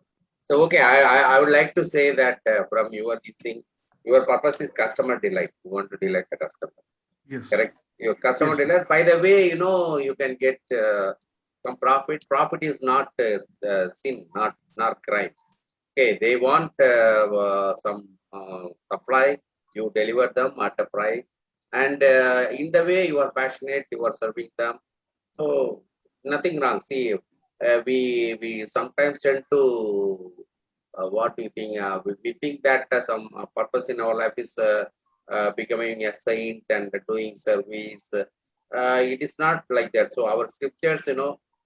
So, okay, I would like to say that from your thing, your purpose is customer delight. You want to delight the customer. Yes. Correct? Your customer Yes. delight. By the way, you can get some profit. Profit is not sin, not crime. Okay, they want some supply. You deliver them at a price, and in the way you are passionate, you are serving them. So nothing wrong. See, we sometimes tend to what do you think? We think that some purpose in our life is becoming a saint and doing service. It is not like that. So our scriptures,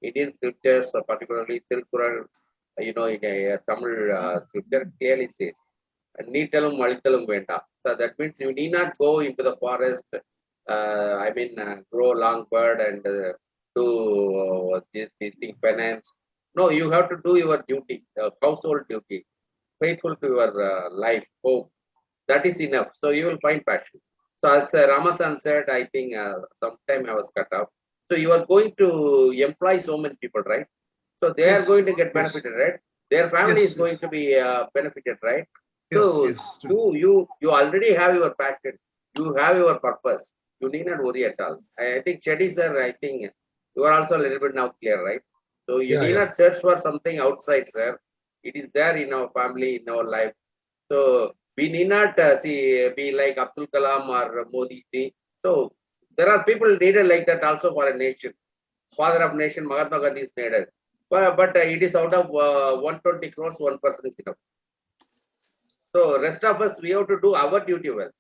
Indian scriptures, particularly Tirukkural, in a Tamil scripture clearly says, "Neetalum Malithalum Venda." So that means you need not go into the forest. Grow long bird and do this thing penance. No, you have to do your duty, household duty, faithful to your life, home. That is enough. So you will find passion. So as Ramasan said, I think sometime I was cut off. So you are going to employ so many people, right? So they Yes, are going to get yes. benefited, right? Their family Yes, is going yes. to be benefited, right? Yes, So yes, true. you already have your passion. You have your purpose. You need not worry at all. I think Chetty sir, I think you are also a little bit now clear, right? So you need not search for something outside, sir. It is there in our family, in our life. So we need not be like Abdul Kalam or Modi ji. So there are people needed like that also for a nation. Father of nation, Mahatma Gandhi is needed. but it is out of 120 crores, one person is enough. So rest of us, we have to do our duty well.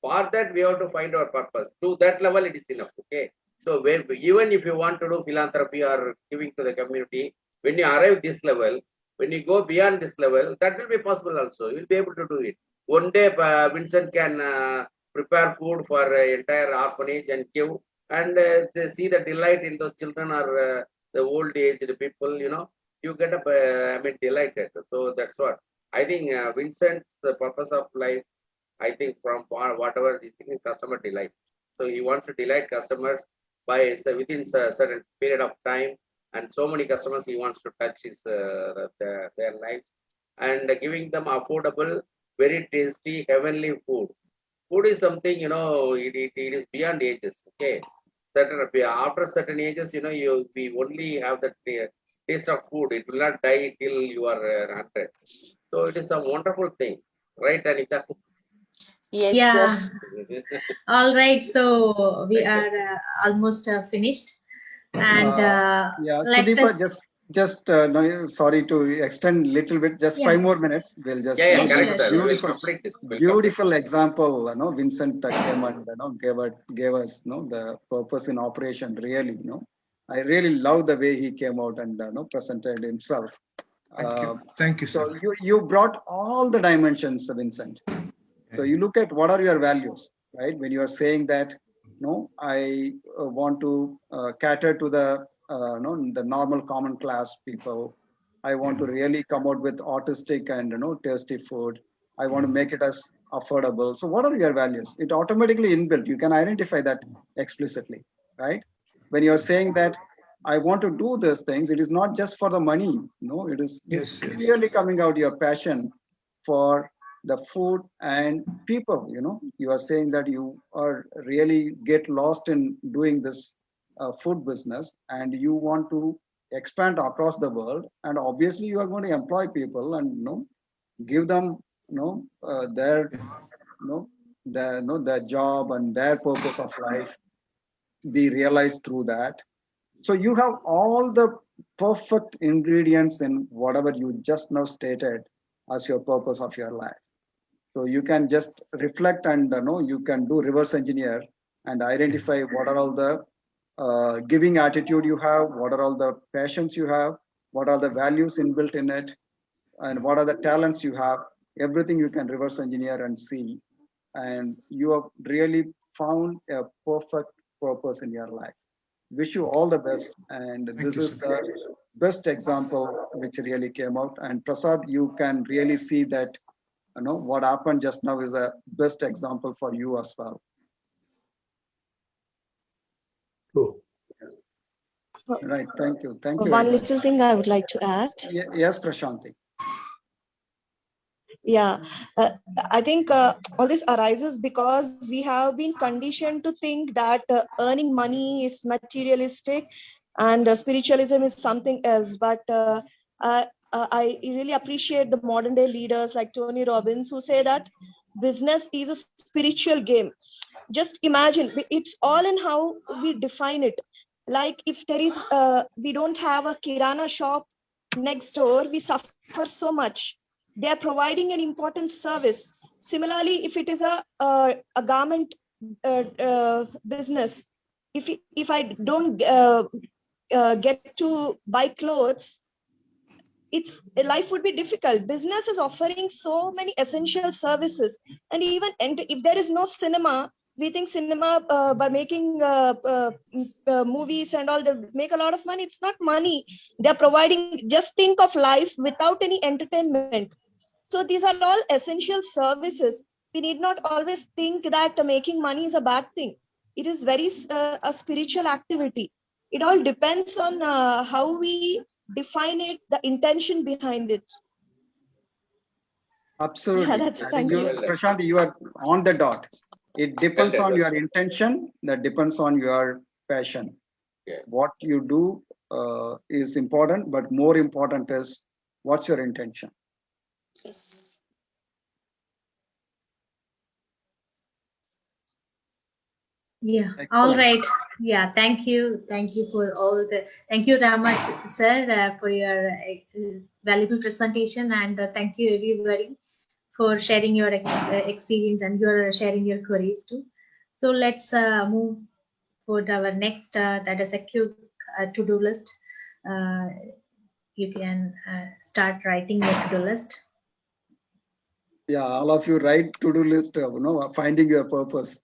For that, we have to find our purpose. To that level, it is enough. Okay. So even if you want to do philanthropy or giving to the community, when you arrive this level, when you go beyond this level, that will be possible also. You will be able to do it. One day, Vincent can prepare food for entire orphanage and give, and they see the delight in those children or the old aged people. You get delighted. So that's what I think. Vincent's purpose of life, I think, from whatever this thing is customer delight. So he wants to delight customers by within a certain period of time, and so many customers he wants to touch their lives, and giving them affordable, very tasty, heavenly food. Food is something, it is beyond ages. Okay, after certain ages, we only have that taste of food. It will not die till you are 100. So it is a wonderful thing, right, Anita? Yes, Yeah. sir. All right. So we are almost finished. And Yeah, let Sudeepa, us. just no, sorry to extend a little bit, just Yeah. 5 more minutes. We'll just Yeah, Yeah, correct, sure, sir. sure. We will complete this. Beautiful example, Vincent came and gave us the purpose in operation. Really, I really love the way he came out and presented himself. Thank you, So sir. you brought all the dimensions, Vincent. So you look at what are your values, right? When you are saying that, I want to cater to the the normal common class people. I want to really come out with artistic and tasty food. I want to make it as affordable. So what are your values? It automatically inbuilt. You can identify that explicitly, right? When you're saying that I want to do these things, it is not just for the money. No, it's clearly coming out your passion for the food and people. You are saying that you are really get lost in doing this food business, and you want to expand across the world, and obviously you are going to employ people and give them their their job and their purpose of life be realized through that. So you have all the perfect ingredients in whatever you just now stated as your purpose of your life. So you can just reflect and you can do reverse engineer and identify what are all the giving attitude you have, what are all the passions you have, what are the values inbuilt in it, and what are the talents you have. Everything you can reverse engineer and see, and you have really found a perfect purpose in your life. Wish you all the best, and this is the best example which really came out. And Prasad, you can really see that what happened just now is a best example for you as well. Cool. Right, thank you very One much. little thing I would like to add. Yes, Prashanti. Yeah, I think all this arises because we have been conditioned to think that earning money is materialistic and spiritualism is something else. But I really appreciate the modern day leaders like Tony Robbins who say that business is a spiritual game. Just imagine, it's all in how we define it. Like if there is, we don't have a Kirana shop next door, we suffer so much. They are providing an important service. Similarly, if it is a garment business, if I don't get to buy clothes, it's life would be difficult. Business is offering so many essential services, and even if there is no cinema, we think cinema by making movies and all, they make a lot of money. It's not money they're providing. Just think of life without any entertainment. So these are all essential services. We need not always think that making money is a bad thing. It is very a spiritual activity. It all depends on how we define it, the intention behind it. Absolutely. That's, I thank think you. Prashant, you are on the dot. It depends on your intention, that depends on your passion. Yeah. What you do is important, but more important is what's your intention. Yes. Yeah. All Excellent. right. Yeah. Thank you. Thank you for all the. Thank you, Rama sir, for your valuable presentation, and thank you everybody for sharing your experience and your sharing your queries too. So let's move for our next that is a quick to-do list. You can start writing your to-do list. Yeah, all of you write to-do list, finding your purpose.